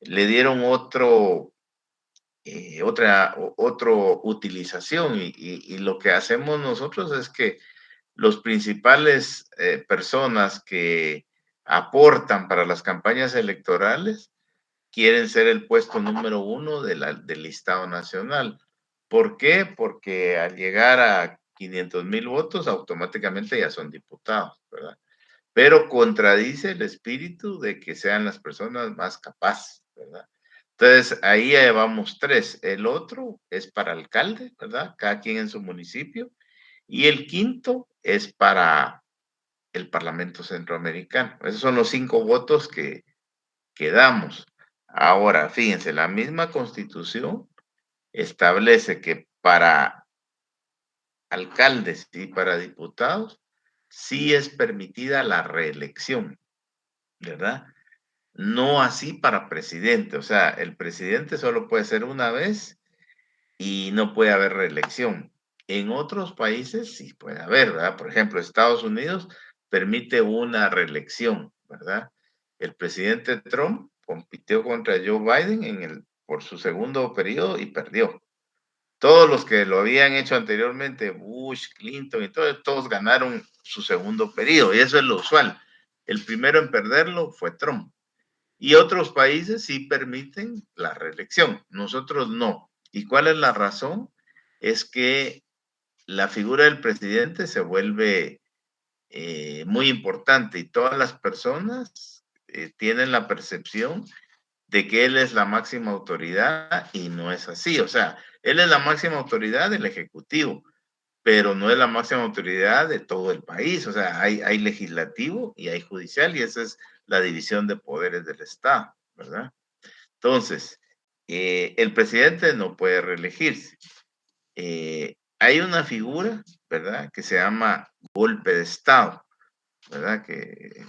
le dieron otra utilización y lo que hacemos nosotros es que los principales personas que aportan para las campañas electorales quieren ser el puesto número 1 del listado nacional. ¿Por qué? Porque al llegar a 500,000 votos, automáticamente ya son diputados, ¿verdad? Pero contradice el espíritu de que sean las personas más capaces, ¿verdad? Entonces, ahí ya llevamos 3. El otro es para alcalde, ¿verdad? Cada quien en su municipio. Y el quinto es para el Parlamento Centroamericano. Esos son los 5 votos que damos. Ahora, fíjense, la misma Constitución establece que para alcaldes y para diputados sí es permitida la reelección, ¿verdad? No así para presidente, o sea, el presidente solo puede ser una vez y no puede haber reelección. En otros países sí puede haber, ¿verdad? Por ejemplo, Estados Unidos permite una reelección, ¿verdad? El presidente Trump compitió contra Joe Biden por su segundo periodo y perdió. Todos los que lo habían hecho anteriormente, Bush, Clinton y todos ganaron su segundo periodo, y eso es lo usual. El primero en perderlo fue Trump. Y otros países sí permiten la reelección, nosotros no. ¿Y cuál es la razón? Es que la figura del presidente se vuelve muy importante y todas las personas tienen la percepción de que él es la máxima autoridad y no es así. O sea, él es la máxima autoridad del Ejecutivo, pero no es la máxima autoridad de todo el país. O sea, hay legislativo y hay judicial y esa es la división de poderes del Estado, ¿verdad? Entonces, el presidente no puede reelegirse. Hay una figura, ¿verdad?, que se llama golpe de Estado, ¿verdad?, que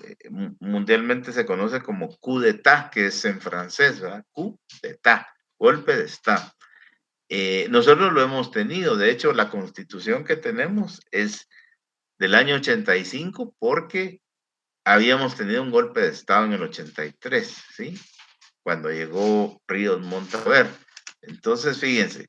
mundialmente se conoce como coup d'etat, que es en francés, ¿verdad? Coup d'etat, golpe de Estado. Nosotros lo hemos tenido, de hecho, la constitución que tenemos es del año 85 porque habíamos tenido un golpe de Estado en el 83, ¿sí? Cuando llegó Ríos Montt a ver. Entonces, fíjense,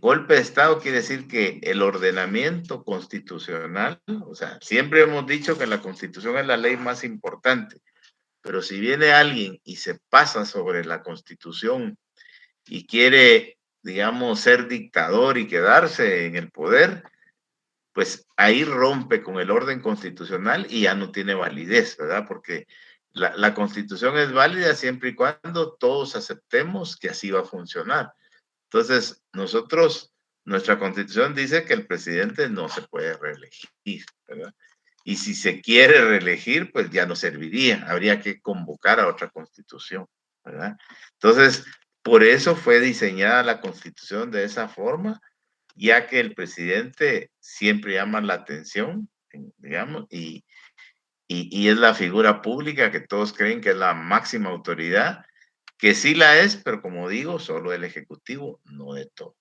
golpe de Estado quiere decir que el ordenamiento constitucional, o sea, siempre hemos dicho que la Constitución es la ley más importante, pero si viene alguien y se pasa sobre la Constitución y quiere, digamos, ser dictador y quedarse en el poder, pues ahí rompe con el orden constitucional y ya no tiene validez, ¿verdad? Porque la Constitución es válida siempre y cuando todos aceptemos que así va a funcionar. Entonces, nuestra constitución dice que el presidente no se puede reelegir, ¿verdad? Y si se quiere reelegir, pues ya no serviría, habría que convocar a otra constitución, ¿verdad? Entonces, por eso fue diseñada la constitución de esa forma, ya que el presidente siempre llama la atención, digamos, y es la figura pública que todos creen que es la máxima autoridad, que sí la es, pero como digo, solo el Ejecutivo, no de todo.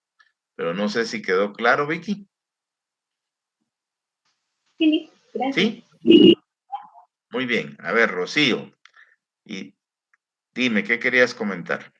Pero no sé si quedó claro, Vicky. Sí, gracias. ¿Sí? Muy bien. A ver, Rocío, y dime, ¿qué querías comentar?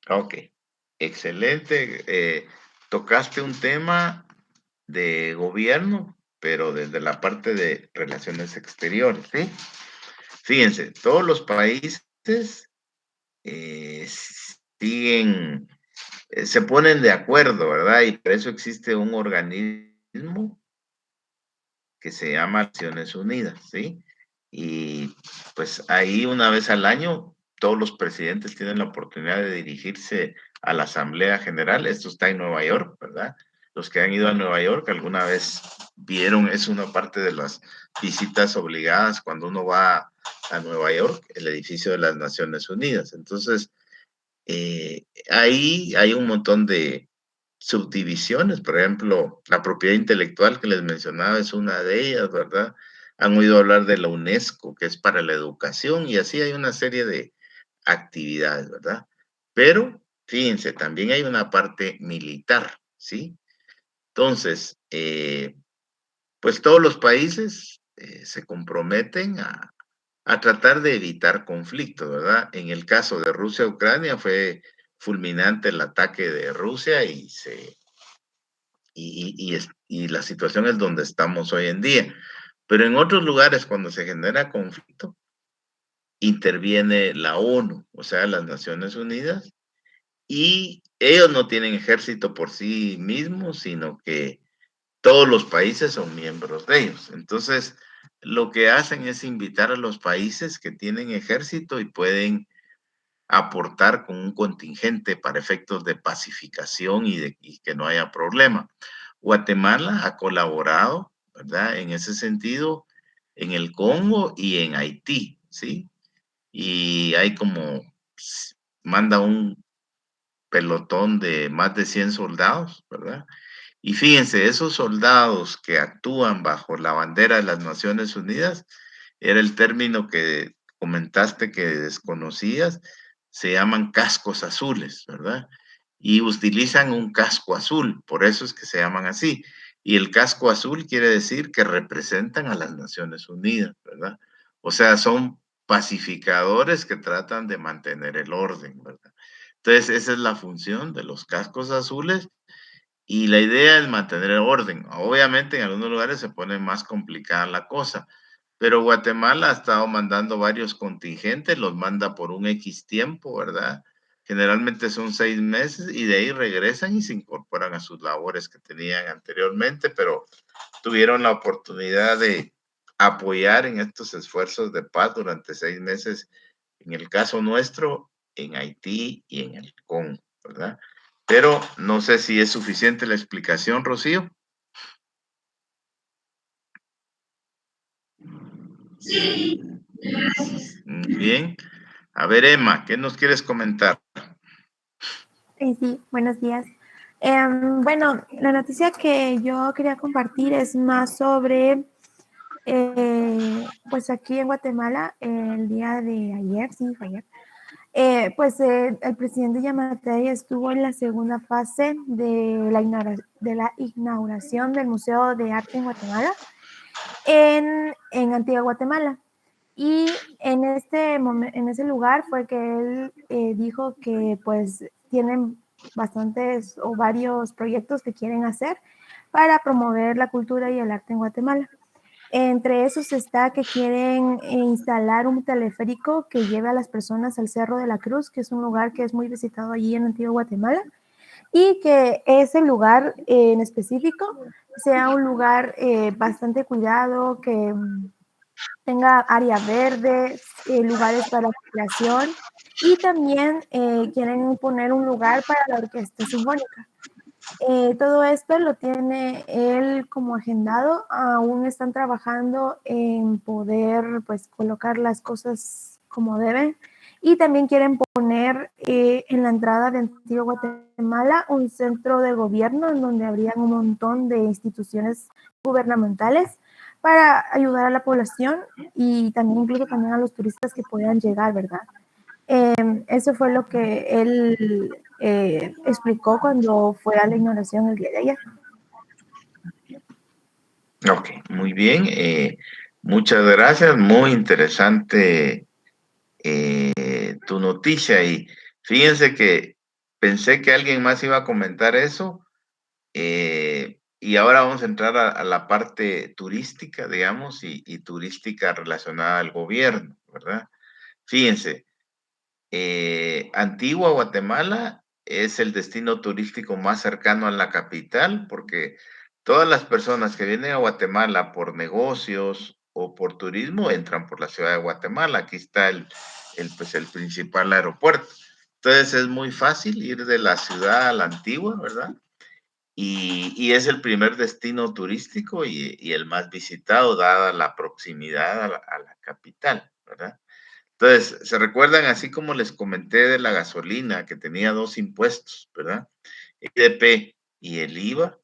Ok, excelente. Tocaste un tema de gobierno, pero desde la parte de relaciones exteriores, ¿sí? Fíjense, todos los países siguen, se ponen de acuerdo, ¿verdad? Y por eso existe un organismo que se llama Naciones Unidas, ¿sí? Y pues ahí una vez al año todos los presidentes tienen la oportunidad de dirigirse a la Asamblea General. Esto está en Nueva York, ¿verdad? Los que han ido a Nueva York alguna vez vieron, es una parte de las visitas obligadas cuando uno va a Nueva York, el edificio de las Naciones Unidas. Entonces, ahí hay un montón de subdivisiones, por ejemplo, la propiedad intelectual que les mencionaba es una de ellas, ¿verdad? Han oído hablar de la UNESCO, que es para la educación, y así hay una serie de actividades, ¿verdad? Pero, fíjense, también hay una parte militar, ¿sí? Entonces, pues todos los países se comprometen a tratar de evitar conflictos, ¿verdad? En el caso de Rusia-Ucrania fue fulminante el ataque de Rusia y la situación es donde estamos hoy en día. Pero en otros lugares, cuando se genera conflicto, interviene la ONU, o sea, las Naciones Unidas, y ellos no tienen ejército por sí mismos, sino que todos los países son miembros de ellos. Entonces, lo que hacen es invitar a los países que tienen ejército y pueden aportar con un contingente para efectos de pacificación y que no haya problema. Guatemala ha colaborado, ¿verdad? En ese sentido, en el Congo y en Haití, ¿sí? Y hay como, manda un pelotón de más de 100 soldados, ¿verdad? Y fíjense, esos soldados que actúan bajo la bandera de las Naciones Unidas, era el término que comentaste que desconocías, se llaman cascos azules, ¿verdad? Y utilizan un casco azul, por eso es que se llaman así. Y el casco azul quiere decir que representan a las Naciones Unidas, ¿verdad? O sea, son pacificadores que tratan de mantener el orden, ¿verdad? Entonces, esa es la función de los cascos azules y la idea es mantener el orden. Obviamente, en algunos lugares se pone más complicada la cosa, pero Guatemala ha estado mandando varios contingentes, los manda por un X tiempo, ¿verdad? Generalmente son 6 meses y de ahí regresan y se incorporan a sus labores que tenían anteriormente, pero tuvieron la oportunidad de apoyar en estos esfuerzos de paz durante 6 meses, en el caso nuestro, en Haití y en el Congo, ¿verdad? Pero no sé si es suficiente la explicación, Rocío. Bien. A ver, Emma, ¿qué nos quieres comentar? Sí, buenos días. Bueno, la noticia que yo quería compartir es más sobre, pues aquí en Guatemala, el día de ayer, sí, fue ayer, pues el presidente Yamatei estuvo en la segunda fase de la inauguración del Museo de Arte en Guatemala, en Antigua Guatemala. Y en ese lugar fue que él dijo que pues tienen bastantes o varios proyectos que quieren hacer para promover la cultura y el arte en Guatemala. Entre esos está que quieren instalar un teleférico que lleve a las personas al Cerro de la Cruz, que es un lugar que es muy visitado allí en Antigua Guatemala, y que ese lugar en específico sea un lugar bastante cuidado, que tenga área verde, lugares para recreación, y también quieren poner un lugar para la orquesta sinfónica. Todo esto lo tiene él como agendado. Aún están trabajando en poder pues colocar las cosas como deben, y también quieren poner en la entrada de Antigua Guatemala un centro de gobierno en donde habrían un montón de instituciones gubernamentales para ayudar a la población y también incluso también a los turistas que puedan llegar, ¿verdad? Eso fue lo que él explicó cuando fue a la inauguración el día de ayer. Ok, muy bien. Muchas gracias. Muy interesante tu noticia. Y fíjense que pensé que alguien más iba a comentar eso. Y ahora vamos a entrar a la parte turística, digamos, y turística relacionada al gobierno, ¿verdad? Fíjense, Antigua Guatemala es el destino turístico más cercano a la capital porque todas las personas que vienen a Guatemala por negocios o por turismo entran por la ciudad de Guatemala. Aquí está pues el principal aeropuerto. Entonces es muy fácil ir de la ciudad a la Antigua, ¿verdad? Y es el primer destino turístico y el más visitado, dada la proximidad a la capital, ¿verdad? Entonces, ¿se recuerdan así como les comenté de la gasolina que tenía dos impuestos, ¿verdad? El IDP y el IVA,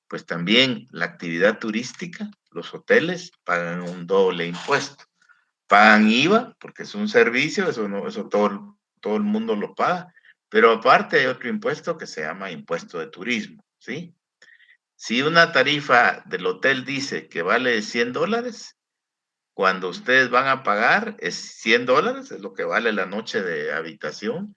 pues también la actividad turística, los hoteles pagan un doble impuesto. Pagan IVA porque es un servicio, eso no, eso todo el mundo lo paga, pero aparte hay otro impuesto que se llama impuesto de turismo, ¿sí? Si una tarifa del hotel dice que vale $100, cuando ustedes van a pagar es $100, es lo que vale la noche de habitación,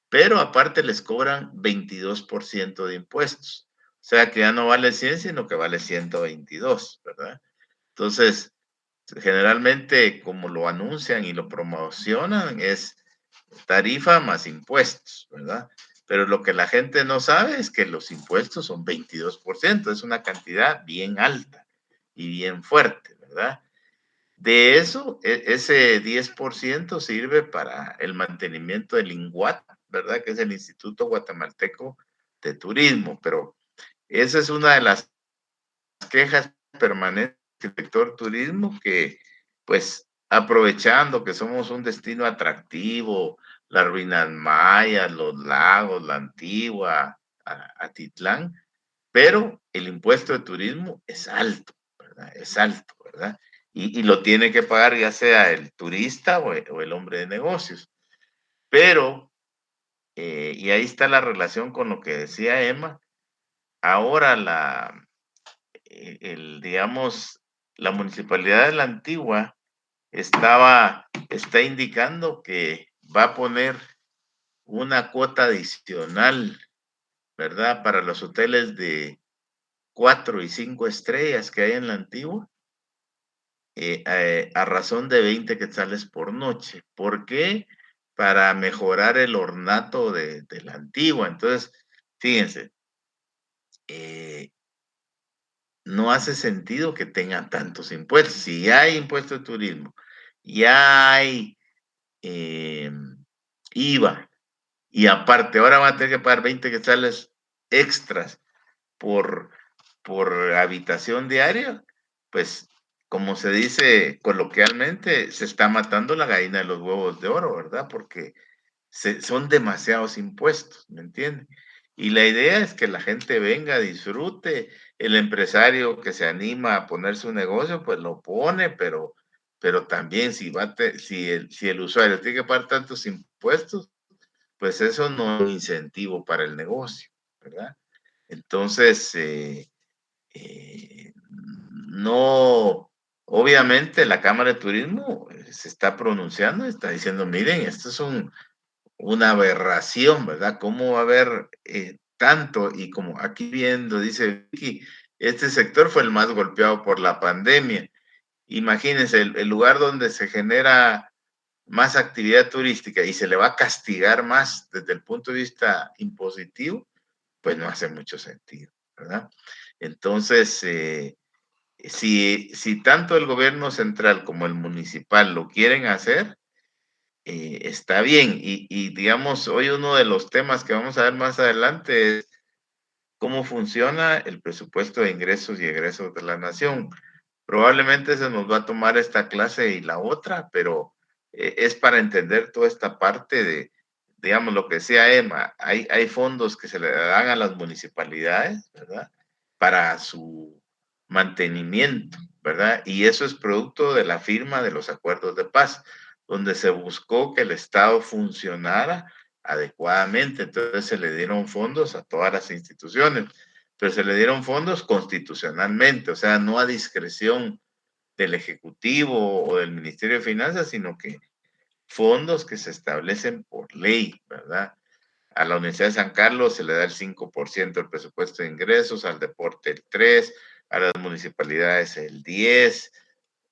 pero aparte les cobran 22% de impuestos. O sea que ya no vale 100, sino que vale 122, ¿verdad? Entonces, generalmente como lo anuncian y lo promocionan es tarifa más impuestos, ¿verdad? Pero lo que la gente no sabe es que los impuestos son 22%, es una cantidad bien alta y bien fuerte, ¿verdad? De eso, ese 10% sirve para el mantenimiento del INGUAT, ¿verdad? Que es el Instituto Guatemalteco de Turismo, pero esa es una de las quejas permanentes del sector turismo que, pues, aprovechando que somos un destino atractivo, las ruinas mayas, los lagos, la Antigua, Atitlán, pero el impuesto de turismo es alto, ¿verdad? Es alto, ¿verdad? Y lo tiene que pagar ya sea el turista o el hombre de negocios. Pero, y ahí está la relación con lo que decía Emma, ahora digamos, la municipalidad de la Antigua está indicando que va a poner una cuota adicional, ¿verdad? Para los hoteles de 4 y 5 estrellas que hay en la Antigua, a razón de 20 quetzales por noche. ¿Por qué? Para mejorar el ornato de la Antigua. Entonces, fíjense, no hace sentido que tengan tantos impuestos. Si ya hay impuesto de turismo, ya hay IVA, y aparte ahora van a tener que pagar 20 quetzales extras por, por habitación diaria, pues como se dice coloquialmente, se está matando la gallina de los huevos de oro, ¿verdad? Porque son demasiados impuestos, ¿me entienden? Y la idea es que la gente venga, disfrute, el empresario que se anima a poner su negocio, pues lo pone, pero también si el usuario tiene que pagar tantos impuestos, pues eso no es un incentivo para el negocio, ¿verdad? Entonces, no, obviamente la Cámara de Turismo se está pronunciando, está diciendo, miren, esto es una aberración, ¿verdad? ¿Cómo va a haber tanto? Y como aquí viendo, dice Vicky, este sector fue el más golpeado por la pandemia. Imagínense, el lugar donde se genera más actividad turística y se le va a castigar más desde el punto de vista impositivo, pues no hace mucho sentido, ¿verdad? Entonces, si tanto el gobierno central como el municipal lo quieren hacer, está bien. Y digamos, hoy uno de los temas que vamos a ver más adelante es cómo funciona el presupuesto de ingresos y egresos de la nación. Probablemente se nos va a tomar esta clase y la otra, pero es para entender toda esta parte de, digamos, lo que decía Emma, hay fondos que se le dan a las municipalidades, ¿verdad? Para su mantenimiento, ¿verdad? Y eso es producto de la firma de los acuerdos de paz. donde se buscó que el Estado funcionara adecuadamente. Entonces se le dieron fondos a todas las instituciones, pero se le dieron fondos constitucionalmente, o sea, no a discreción del Ejecutivo o del Ministerio de Finanzas, sino que fondos que se establecen por ley, ¿verdad? A la Universidad de San Carlos se le da el 5% del presupuesto de ingresos, al deporte el 3%, a las municipalidades el 10%,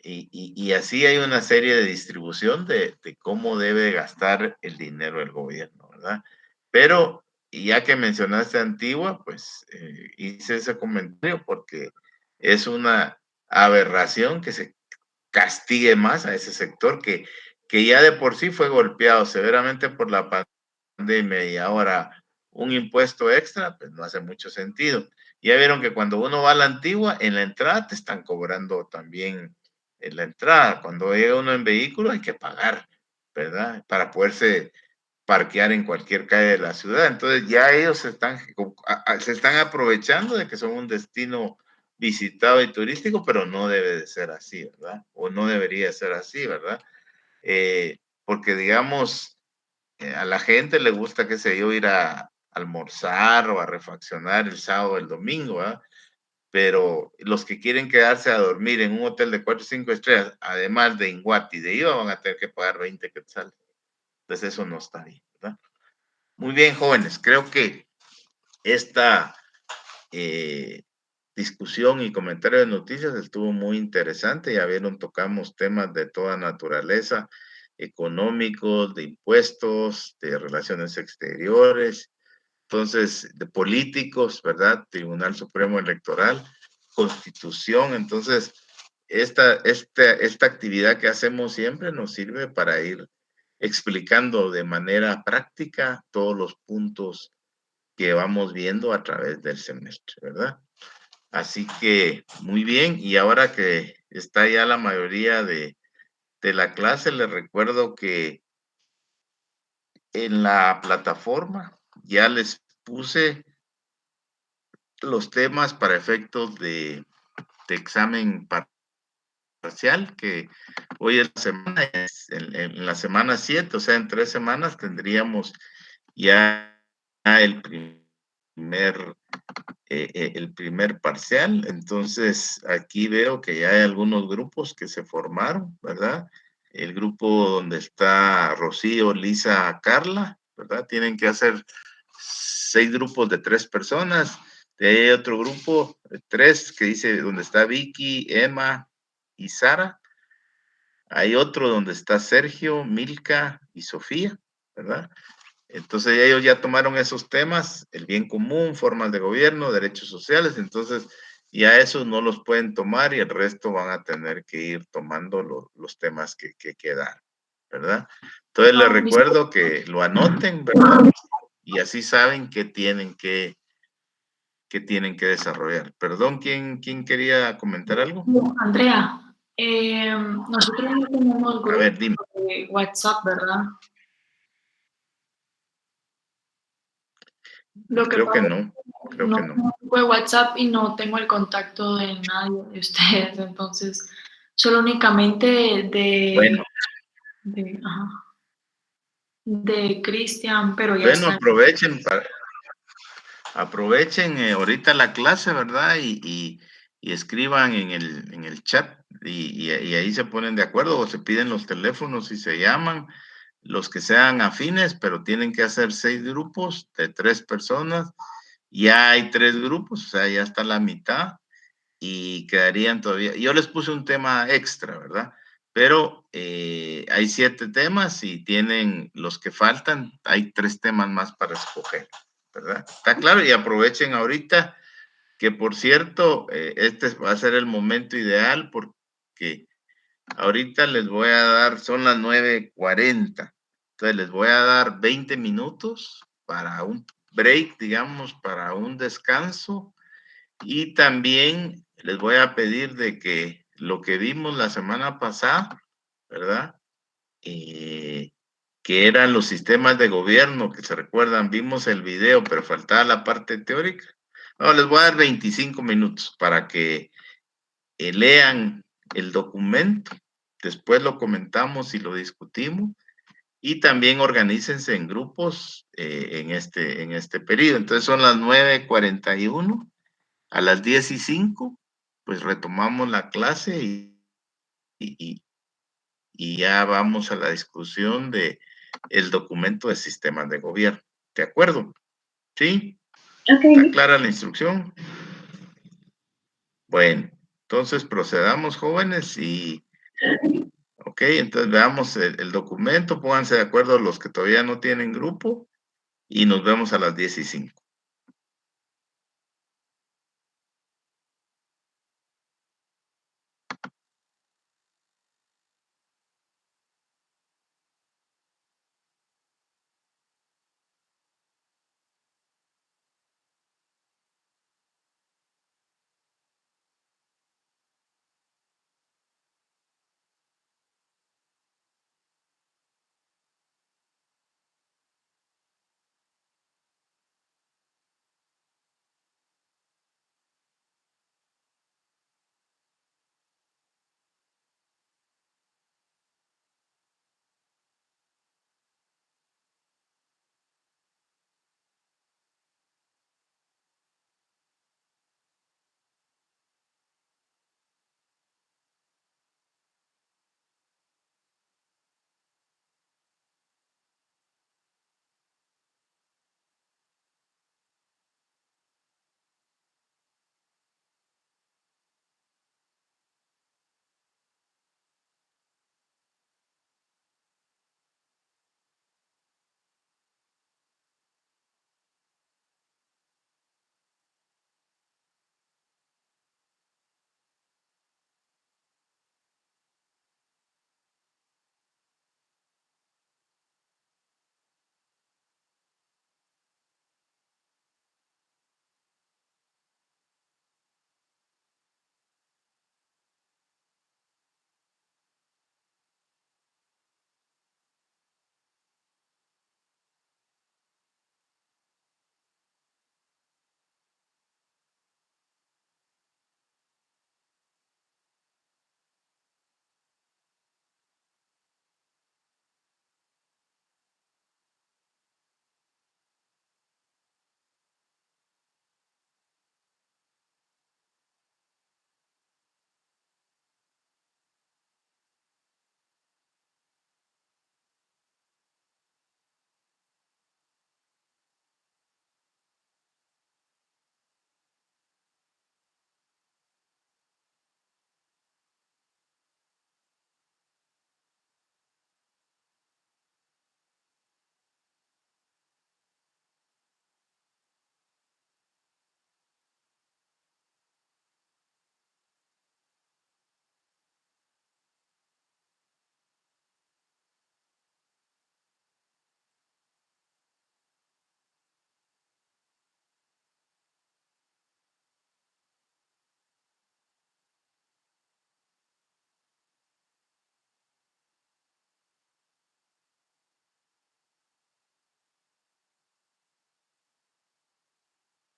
y así hay una serie de distribución de cómo debe gastar el dinero el gobierno, ¿verdad? Pero, y ya que mencionaste Antigua, pues hice ese comentario porque es una aberración que se castigue más a ese sector que ya de por sí fue golpeado severamente por la pandemia y ahora un impuesto extra, pues no hace mucho sentido. Ya vieron que cuando uno va a la Antigua, en la entrada te están cobrando también en la entrada. Cuando llega uno en vehículo hay que pagar, ¿verdad? Para poderse parquear en cualquier calle de la ciudad. Entonces ya ellos se están aprovechando de que son un destino visitado y turístico, pero no debe de ser así, ¿verdad? O no debería ser así, ¿verdad? Porque digamos, a la gente le gusta, qué sé yo, ir a almorzar o a refaccionar el sábado o el domingo, ¿verdad? Pero los que quieren quedarse a dormir en un hotel de 4 o 5 estrellas, además de Inguati y de IVA, van a tener que pagar 20 quetzales. Entonces eso no está bien, ¿verdad? Muy bien, jóvenes, creo que esta discusión y comentario de noticias estuvo muy interesante. Ya vieron, tocamos temas de toda naturaleza, económicos, de impuestos, de relaciones exteriores, entonces, de políticos, ¿verdad? Tribunal Supremo Electoral, Constitución. Entonces, esta actividad que hacemos siempre nos sirve para ir explicando de manera práctica todos los puntos que vamos viendo a través del semestre, ¿verdad? Así que muy bien, y ahora que está ya la mayoría de la clase, les recuerdo que en la plataforma ya les puse los temas para efectos de examen parcial, que hoy es la semana, en la semana 7, o sea, en 3 semanas tendríamos ya el primer parcial. Entonces, aquí veo que ya hay algunos grupos que se formaron, ¿verdad? El grupo donde está Rocío, Lisa, Carla, ¿verdad? Tienen que hacer 6 grupos de 3 personas. De ahí hay otro grupo, 3, que dice donde está Vicky, Emma y Sara. Hay otro donde está Sergio, Milka y Sofía, ¿verdad? Entonces ellos ya tomaron esos temas, el bien común, formas de gobierno, derechos sociales, entonces ya esos no los pueden tomar y el resto van a tener que ir tomando los temas que quedan, ¿verdad? Entonces les recuerdo que lo anoten, ¿verdad? Y así saben qué tienen que desarrollar. Perdón, ¿quién quería comentar algo? Andrea, nosotros no tenemos A ver, grupo dime. de WhatsApp, ¿verdad? Lo que Creo que pasa no, es creo no que no. tengo grupo de WhatsApp y no tengo el contacto de nadie de ustedes, entonces solo únicamente Bueno, de Cristian, pero ya bueno, está. aprovechen ahorita la clase, ¿verdad? Y escriban en el chat y ahí se ponen de acuerdo o se piden los teléfonos y se llaman los que sean afines, pero tienen que hacer 6 grupos de 3 personas. Ya hay 3 grupos, o sea, ya está la mitad y quedarían todavía. Yo les puse un tema extra, ¿verdad? Pero hay 7 temas y tienen los que faltan, hay 3 temas más para escoger, ¿verdad? Está claro, y aprovechen ahorita, que por cierto, este va a ser el momento ideal porque ahorita les voy a dar, son las 9:40, entonces les voy a dar 20 minutos para un break, digamos, para un descanso, y también les voy a pedir de que lo que vimos la semana pasada, ¿verdad? Que eran los sistemas de gobierno, que se recuerdan, vimos el video, pero faltaba la parte teórica. No, les voy a dar 25 minutos para que lean el documento después lo comentamos y lo discutimos. Y también organícense en grupos en este periodo. Entonces son las 9:41. A las 10:05, pues retomamos la clase y ya vamos a la discusión de el documento de sistemas de gobierno. ¿De acuerdo? ¿Sí? ¿Está clara la instrucción? Bueno, entonces procedamos, jóvenes, ok, entonces veamos el documento, pónganse de acuerdo los que todavía no tienen grupo y nos vemos a las 10:05.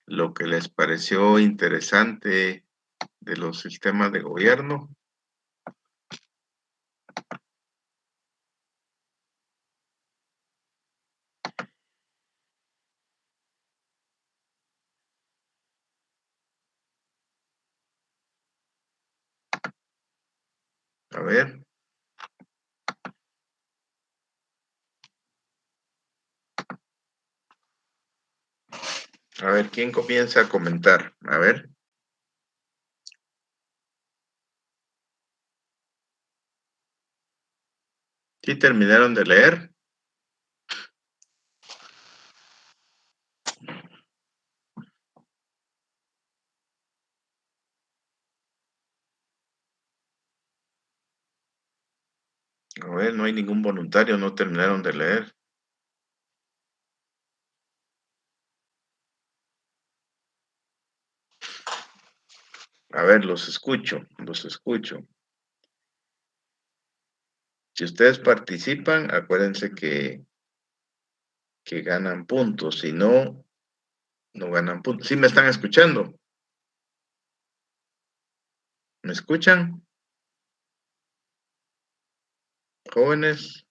Lo que les pareció interesante de los sistemas de gobierno. A ver. A ver, ¿quién comienza a comentar? A ver. ¿Sí terminaron de leer? A ver, no hay ningún voluntario, no terminaron de leer. A ver, los escucho, los escucho. Si ustedes participan, acuérdense que ganan puntos, si no, no ganan puntos. ¿Sí me están escuchando? ¿Me escuchan? jóvenes.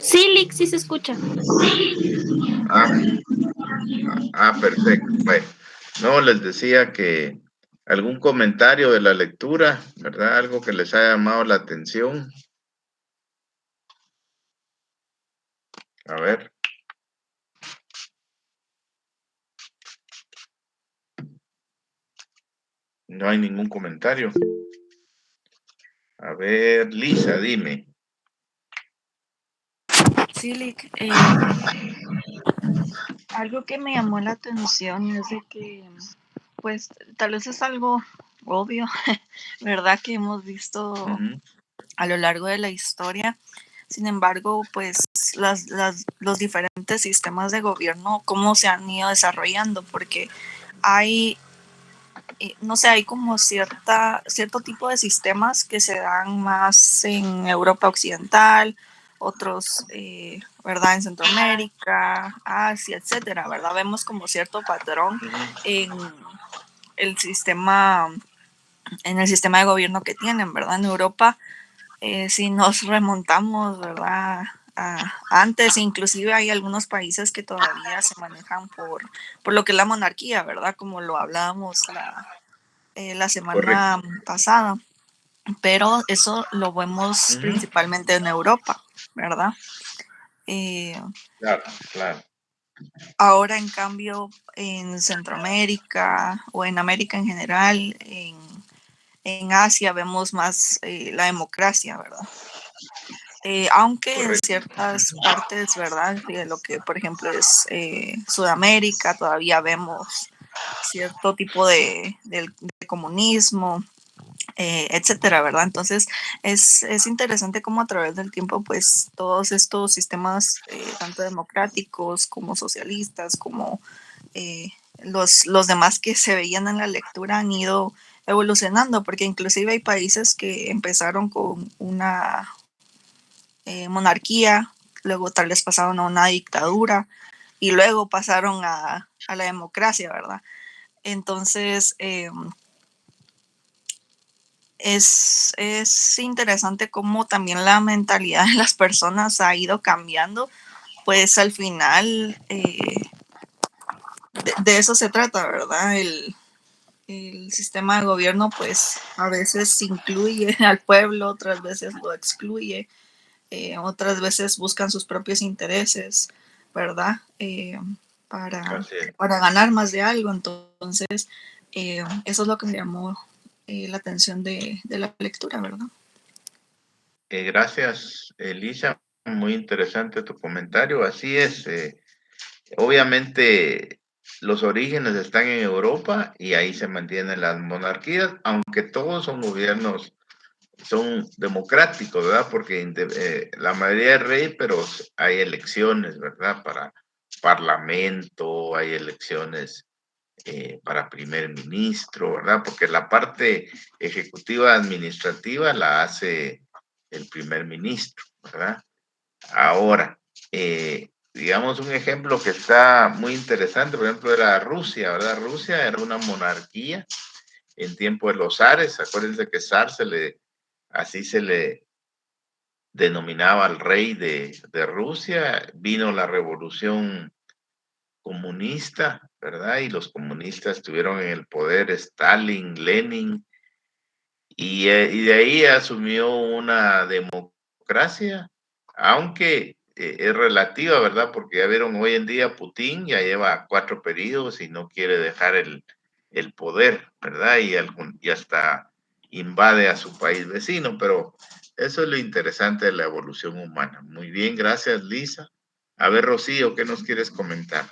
Sí, Lick, sí se escucha. Perfecto. Bueno, no, les decía que algún comentario de la lectura, ¿verdad? Algo que les haya llamado la atención. A ver. No hay ningún comentario. A ver, Lisa, dime. Sí, Lick, algo que me llamó la atención es de que, pues, tal vez es algo obvio, ¿verdad? Que hemos visto a lo largo de la historia. Sin embargo, pues los diferentes sistemas de gobierno, cómo se han ido desarrollando, porque hay, no sé, hay como cierto tipo de sistemas que se dan más en Europa Occidental, otros, ¿verdad? En Centroamérica, Asia, etcétera, ¿verdad? Vemos como cierto patrón en el sistema, en el sistema de gobierno que tienen, ¿verdad? En Europa, si nos remontamos, ¿verdad? Antes, inclusive hay algunos países que todavía se manejan por lo que es la monarquía, ¿verdad? Como lo hablábamos la semana pasada. Pero eso lo vemos principalmente en Europa, ¿verdad? Claro, claro. Ahora, en cambio, en Centroamérica o en América en general, en Asia vemos más la democracia, ¿verdad? Aunque en ciertas partes, ¿verdad? De lo que, por ejemplo, es Sudamérica, todavía vemos cierto tipo de comunismo, etcétera, ¿verdad? Entonces, es interesante cómo a través del tiempo, pues, todos estos sistemas, tanto democráticos como socialistas, como los demás que se veían en la lectura han ido evolucionando, porque inclusive hay países que empezaron con una monarquía, luego tal vez pasaron a una dictadura y luego pasaron a la democracia, ¿verdad? Entonces, es interesante cómo también la mentalidad de las personas ha ido cambiando, pues al final de eso se trata, ¿verdad? El sistema de gobierno pues a veces incluye al pueblo, otras veces lo excluye, otras veces buscan sus propios intereses, ¿verdad? Para ganar más de algo. Entonces, eso es lo que me llamó la atención de la lectura, ¿verdad? Gracias, Elisa. Muy interesante tu comentario. Así es. Obviamente, los orígenes están en Europa y ahí se mantienen las monarquías, aunque todos son gobiernos, son democráticos, ¿verdad? Porque la mayoría es rey, pero hay elecciones, ¿verdad? Para parlamento, hay elecciones para primer ministro, ¿verdad? Porque la parte ejecutiva administrativa la hace el primer ministro, ¿verdad? Ahora, digamos un ejemplo que está muy interesante, por ejemplo, era Rusia, ¿verdad? Rusia era una monarquía en tiempo de los zares. Acuérdense que zar así se le denominaba al rey de Rusia. Vino la revolución comunista, ¿verdad? Y los comunistas estuvieron en el poder Stalin, Lenin, y de ahí asumió una democracia, aunque es relativa, ¿verdad? Porque ya vieron hoy en día Putin ya lleva 4 periodos y no quiere dejar el poder, ¿verdad? Y hasta invade a su país vecino, pero eso es lo interesante de la evolución humana. Muy bien, gracias, Lisa. A ver, Rocío, ¿qué nos quieres comentar?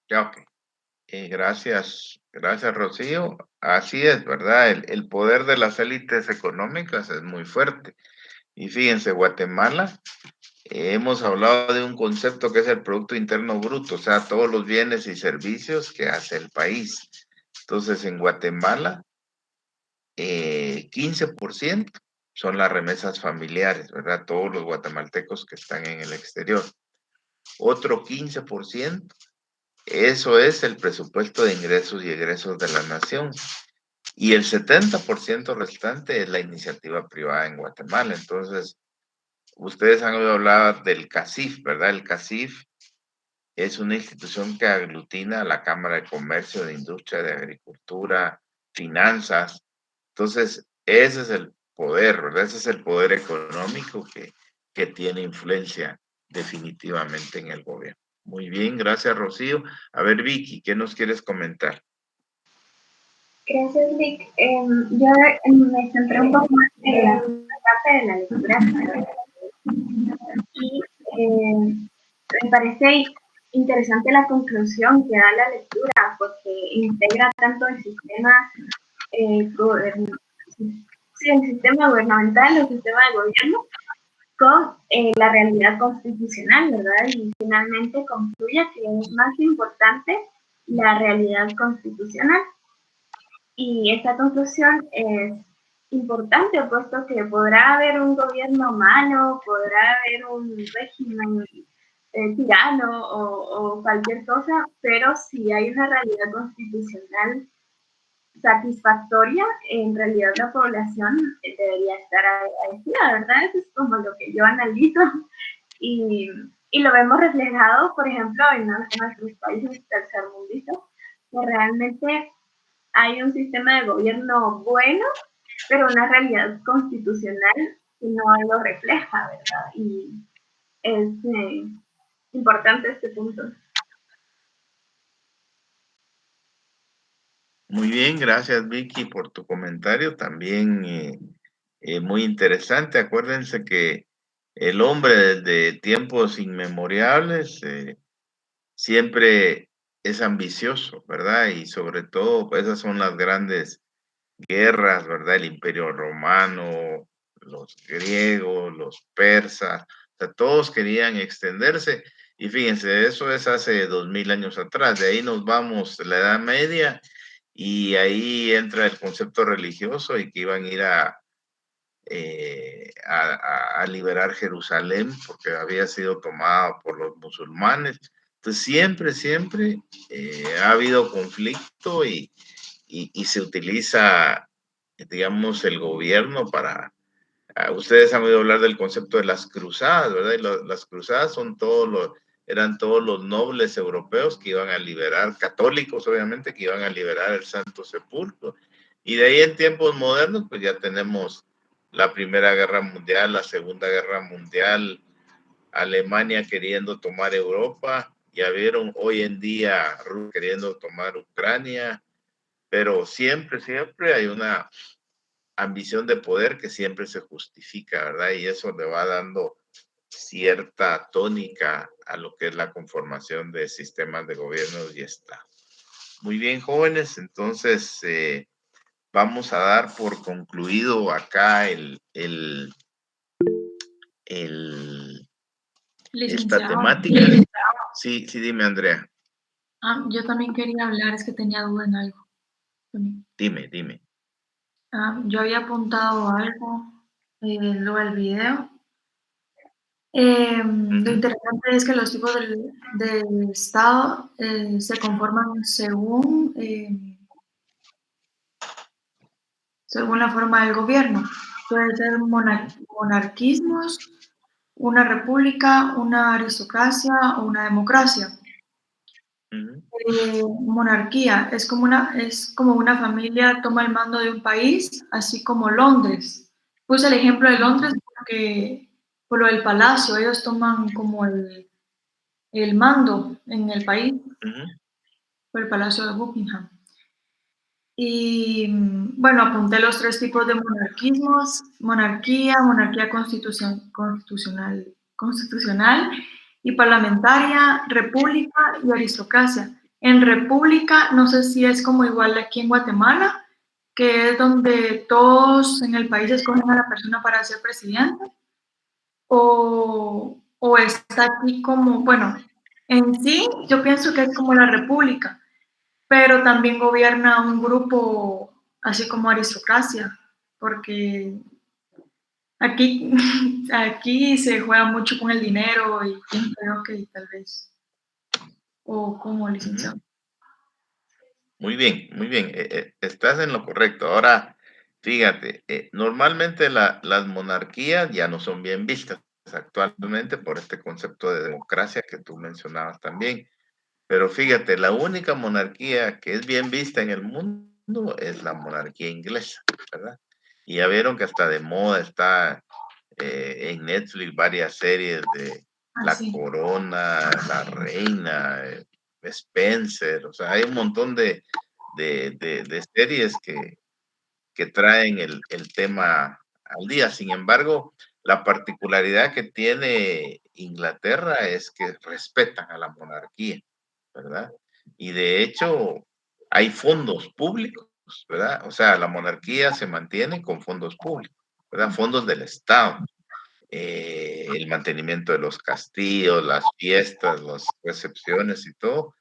Ya, ok. Gracias, Rocío. Así es, ¿verdad? El poder de las élites económicas es muy fuerte. Y fíjense, Guatemala, hemos hablado de un concepto que es el Producto Interno Bruto, o sea, todos los bienes y servicios que hace el país. Entonces, en Guatemala, 15% son las remesas familiares, ¿verdad? Todos los guatemaltecos que están en el exterior. Otro 15%, eso es el presupuesto de ingresos y egresos de la nación. Y el 70% restante es la iniciativa privada en Guatemala. Entonces, ustedes han oído hablar del CACIF, ¿verdad? El CACIF es una institución que aglutina a la Cámara de Comercio, de Industria, de Agricultura, Finanzas. Entonces, ese es el poder, ¿verdad? Ese es el poder económico que tiene influencia definitivamente en el gobierno. Muy bien, gracias, Rocío. A ver, Vicky, ¿qué nos quieres comentar? Gracias, Vic. Yo me centré un poco más en la parte de la lectura y me parece interesante la conclusión que da la lectura porque integra tanto el sistema el sistema gubernamental, el sistema de gobierno, con la realidad constitucional, ¿verdad? Y finalmente concluye que es más importante la realidad constitucional. Y esta conclusión es importante, puesto que podrá haber un gobierno malo, podrá haber un régimen tirano o cualquier cosa, pero si hay una realidad constitucional satisfactoria, en realidad la población debería estar agradecida, ¿verdad? Eso es como lo que yo analizo y lo vemos reflejado, por ejemplo, en nuestros países tercermundistas, que realmente hay un sistema de gobierno bueno, pero una realidad constitucional que no lo refleja, ¿verdad? Y es importante este punto. Muy bien, gracias Vicky por tu comentario, también muy interesante. Acuérdense que el hombre desde tiempos inmemoriales siempre es ambicioso, ¿verdad? Y sobre todo, pues, esas son las grandes guerras, ¿verdad? El Imperio Romano, los griegos, los persas, o sea, todos querían extenderse. Y fíjense, eso es hace 2000 años atrás. De ahí nos vamos a la Edad Media y ahí entra el concepto religioso y que iban a ir a liberar Jerusalén porque había sido tomada por los musulmanes. Entonces siempre ha habido conflicto y se utiliza, digamos, el gobierno para... Ustedes han oído hablar del concepto de las cruzadas, ¿verdad? Y las cruzadas son todos eran todos los nobles europeos que iban a liberar, católicos obviamente, que iban a liberar el Santo Sepulcro. Y de ahí en tiempos modernos, pues ya tenemos la Primera Guerra Mundial, la Segunda Guerra Mundial, Alemania queriendo tomar Europa, ya vieron hoy en día Rusia queriendo tomar Ucrania, pero siempre hay una ambición de poder que siempre se justifica, ¿verdad? Y eso le va dando cierta tónica a lo que es la conformación de sistemas de gobierno y Estado. Muy bien, jóvenes, entonces vamos a dar por concluido acá esta temática. Sí, dime, Andrea. Yo también quería hablar, es que tenía duda en algo. Dime. Yo había apuntado algo, luego el video. Lo interesante es que los tipos del Estado se conforman según la forma del gobierno. Puede ser monarquismos, una república, una aristocracia o una democracia. Monarquía es como una familia toma el mando de un país, así como Londres. Puse el ejemplo de Londres porque por lo del palacio, ellos toman como el mando en el país, por el palacio de Buckingham. Y bueno, apunté los 3 tipos de monarquismos: monarquía constitucional y parlamentaria, república y aristocracia. En república, no sé si es como igual aquí en Guatemala, que es donde todos en el país escogen a la persona para ser presidente, o está aquí como, bueno, en sí yo pienso que es como la república, pero también gobierna un grupo así como aristocracia, porque aquí se juega mucho con el dinero y creo que tal vez, o como licenciado. Muy bien. Estás en lo correcto. Ahora, fíjate, normalmente las monarquías ya no son bien vistas actualmente por este concepto de democracia que tú mencionabas también. Pero fíjate, la única monarquía que es bien vista en el mundo es la monarquía inglesa, ¿verdad? Y ya vieron que hasta de moda está en Netflix varias series de La Corona, La Reina, Spencer, o sea, hay un montón de series que traen el tema al día. Sin embargo, la particularidad que tiene Inglaterra es que respetan a la monarquía, ¿verdad? Y de hecho, hay fondos públicos, ¿verdad? O sea, la monarquía se mantiene con fondos públicos, ¿verdad? Fondos del Estado. El mantenimiento de los castillos, las fiestas, las recepciones y todo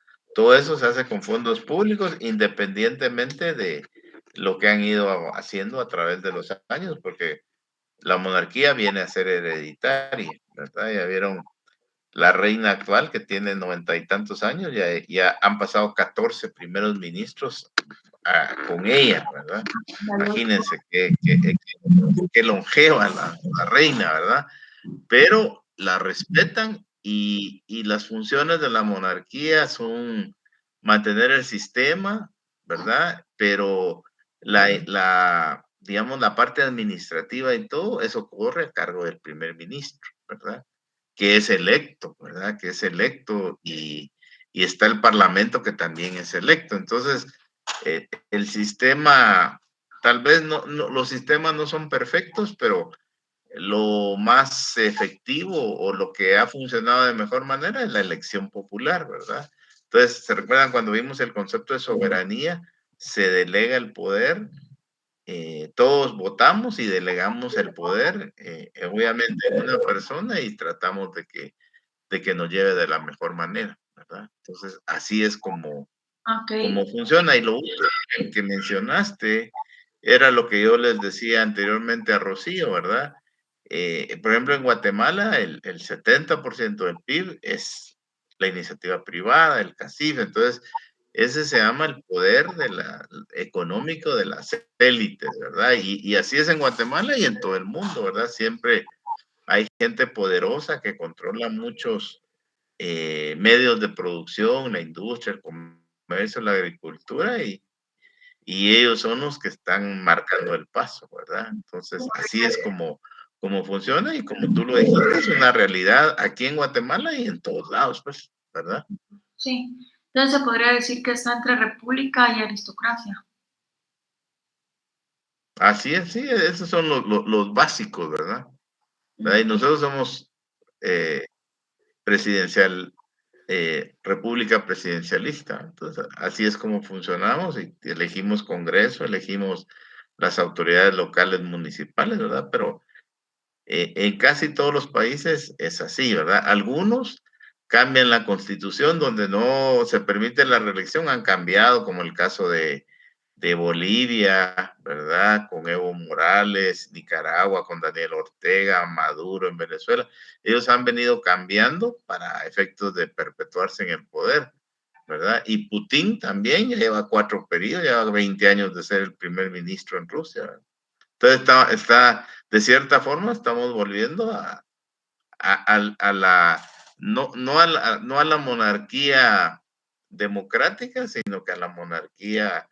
eso se hace con fondos públicos independientemente de lo que han ido haciendo a través de los años, porque la monarquía viene a ser hereditaria, ¿verdad? Ya vieron la reina actual que tiene 90 y tantos años, ya han pasado 14 primeros ministros con ella, ¿verdad? Imagínense qué longeva la reina, ¿verdad? Pero la respetan y las funciones de la monarquía son mantener el sistema, ¿verdad? Pero digamos, la parte administrativa y todo, eso corre a cargo del primer ministro, ¿verdad? Que es electo, ¿verdad? Que es electo y está el parlamento que también es electo. Entonces, el sistema, tal vez los sistemas no son perfectos, pero lo más efectivo o lo que ha funcionado de mejor manera es la elección popular, ¿verdad? Entonces, ¿se recuerdan cuando vimos el concepto de soberanía? Se delega el poder, todos votamos y delegamos el poder, obviamente en una persona y tratamos de que nos lleve de la mejor manera, ¿verdad? Entonces, así es como funciona. Y lo último que mencionaste era lo que yo les decía anteriormente a Rocío, ¿verdad? Por ejemplo, en Guatemala el 70% del PIB es la iniciativa privada, el CACIF. Entonces, ese se llama el poder económico de las élites, ¿verdad? Y así es en Guatemala y en todo el mundo, ¿verdad? Siempre hay gente poderosa que controla muchos medios de producción, la industria, el comercio, la agricultura, y ellos son los que están marcando el paso, ¿verdad? Entonces, así es como funciona, y como tú lo dijiste, es una realidad aquí en Guatemala y en todos lados, pues, ¿verdad? Sí, entonces se podría decir que está entre república y aristocracia. Así es, sí, esos son los básicos, ¿verdad? Y nosotros somos presidencial, república presidencialista. Entonces, así es como funcionamos, y elegimos Congreso, elegimos las autoridades locales municipales, ¿verdad? Pero en casi todos los países es así, ¿verdad? Algunos cambian la constitución donde no se permite la reelección, han cambiado, como el caso de Bolivia, ¿verdad? Con Evo Morales, Nicaragua, con Daniel Ortega, Maduro en Venezuela. Ellos han venido cambiando para efectos de perpetuarse en el poder, ¿verdad? Y Putin también ya lleva 4 periodos, lleva 20 años de ser el primer ministro en Rusia, ¿verdad? Entonces está, de cierta forma, estamos volviendo a la, no a la monarquía democrática, sino que a la monarquía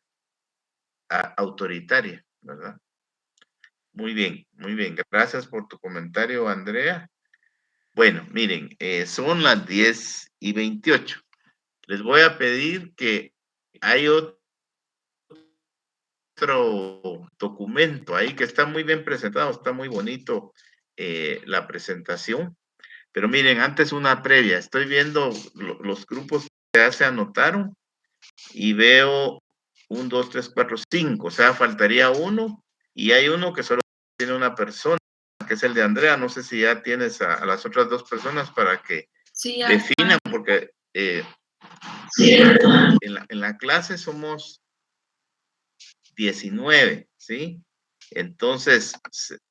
autoritaria, ¿verdad? Muy bien, muy bien. Gracias por tu comentario, Andrea. Bueno, miren, son las 10:28. Les voy a pedir que hay otro documento ahí que está muy bien presentado, está muy bonito la presentación. Pero miren, antes una previa, estoy viendo los grupos que ya se anotaron y veo 1, 2, 3, 4, 5, o sea, faltaría uno, y hay uno que solo tiene una persona, que es el de Andrea. No sé si ya tienes a las otras 2 personas para que Sí, definan, porque en la clase somos 19, ¿sí? Entonces,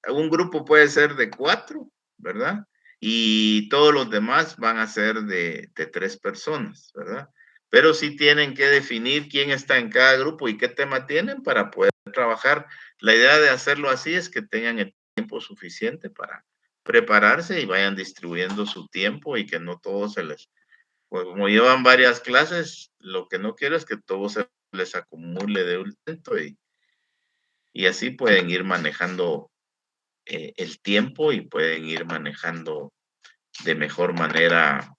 un grupo puede ser de 4, ¿verdad? Y todos los demás van a ser de 3 personas, ¿verdad? Pero sí tienen que definir quién está en cada grupo y qué tema tienen para poder trabajar. La idea de hacerlo así es que tengan el tiempo suficiente para prepararse y vayan distribuyendo su tiempo, y que no todos se les, pues como llevan varias clases, lo que no quiero es que todo se les acumule de un momento, y así pueden ir manejando el tiempo y pueden ir manejando de mejor manera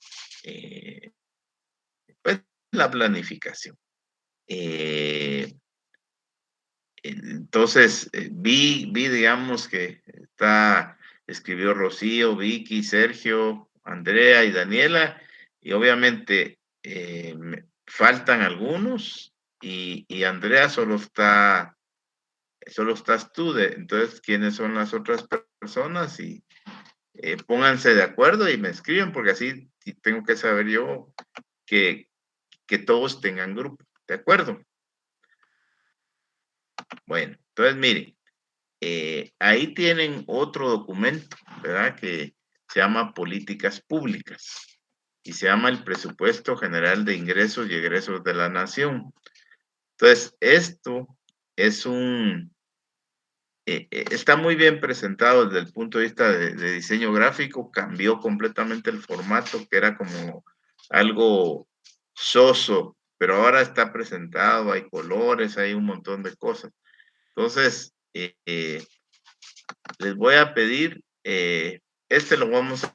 pues, la planificación. Entonces, digamos que escribió Rocío, Vicky, Sergio, Andrea y Daniela, y obviamente faltan algunos, y Andrea solo estás tú, entonces, ¿quiénes son las otras personas? Y pónganse de acuerdo y me escriben, porque así tengo que saber yo que todos tengan grupo, ¿de acuerdo? Bueno, entonces miren, ahí tienen otro documento, ¿verdad? Que se llama Políticas Públicas y se llama el Presupuesto General de Ingresos y Egresos de la Nación. Entonces, esto es está muy bien presentado desde el punto de vista de diseño gráfico. Cambió completamente el formato, que era como algo soso, pero ahora está presentado, hay colores, hay un montón de cosas. Entonces, les voy a pedir, lo vamos a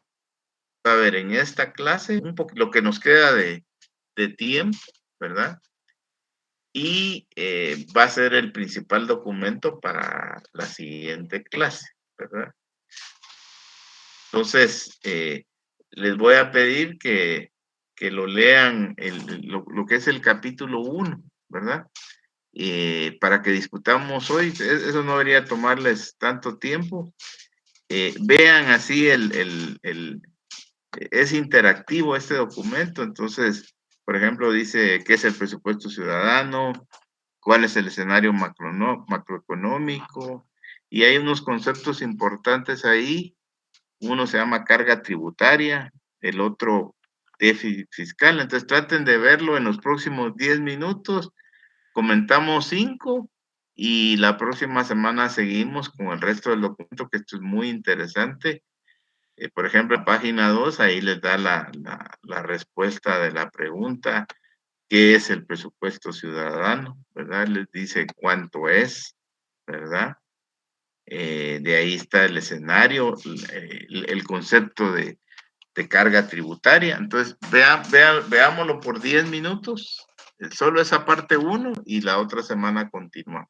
ver en esta clase, un poco lo que nos queda de tiempo, ¿verdad? Y va a ser el principal documento para la siguiente clase, ¿verdad? Entonces, les voy a pedir que lo lean, lo que es el capítulo 1, ¿verdad? Para que discutamos hoy. Eso no debería tomarles tanto tiempo. Vean así, es interactivo este documento. Entonces, por ejemplo, dice qué es el presupuesto ciudadano, cuál es el escenario macroeconómico, y hay unos conceptos importantes ahí. Uno se llama carga tributaria, el otro déficit fiscal. Entonces traten de verlo en los próximos 10 minutos. Comentamos 5 y la próxima semana seguimos con el resto del documento, que esto es muy interesante. Por ejemplo, en página 2, ahí les da la respuesta de la pregunta, ¿qué es el presupuesto ciudadano? ¿Verdad? Les dice cuánto es, ¿verdad? De ahí está el escenario, el concepto de carga tributaria. Entonces, veámoslo por 10 minutos, solo esa parte 1 y la otra semana continuamos.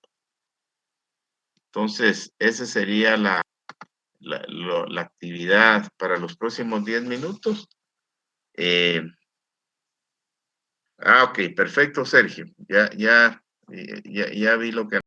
Entonces, esa sería la actividad para los próximos 10 minutos. Ok, perfecto, Sergio. Ya vi lo que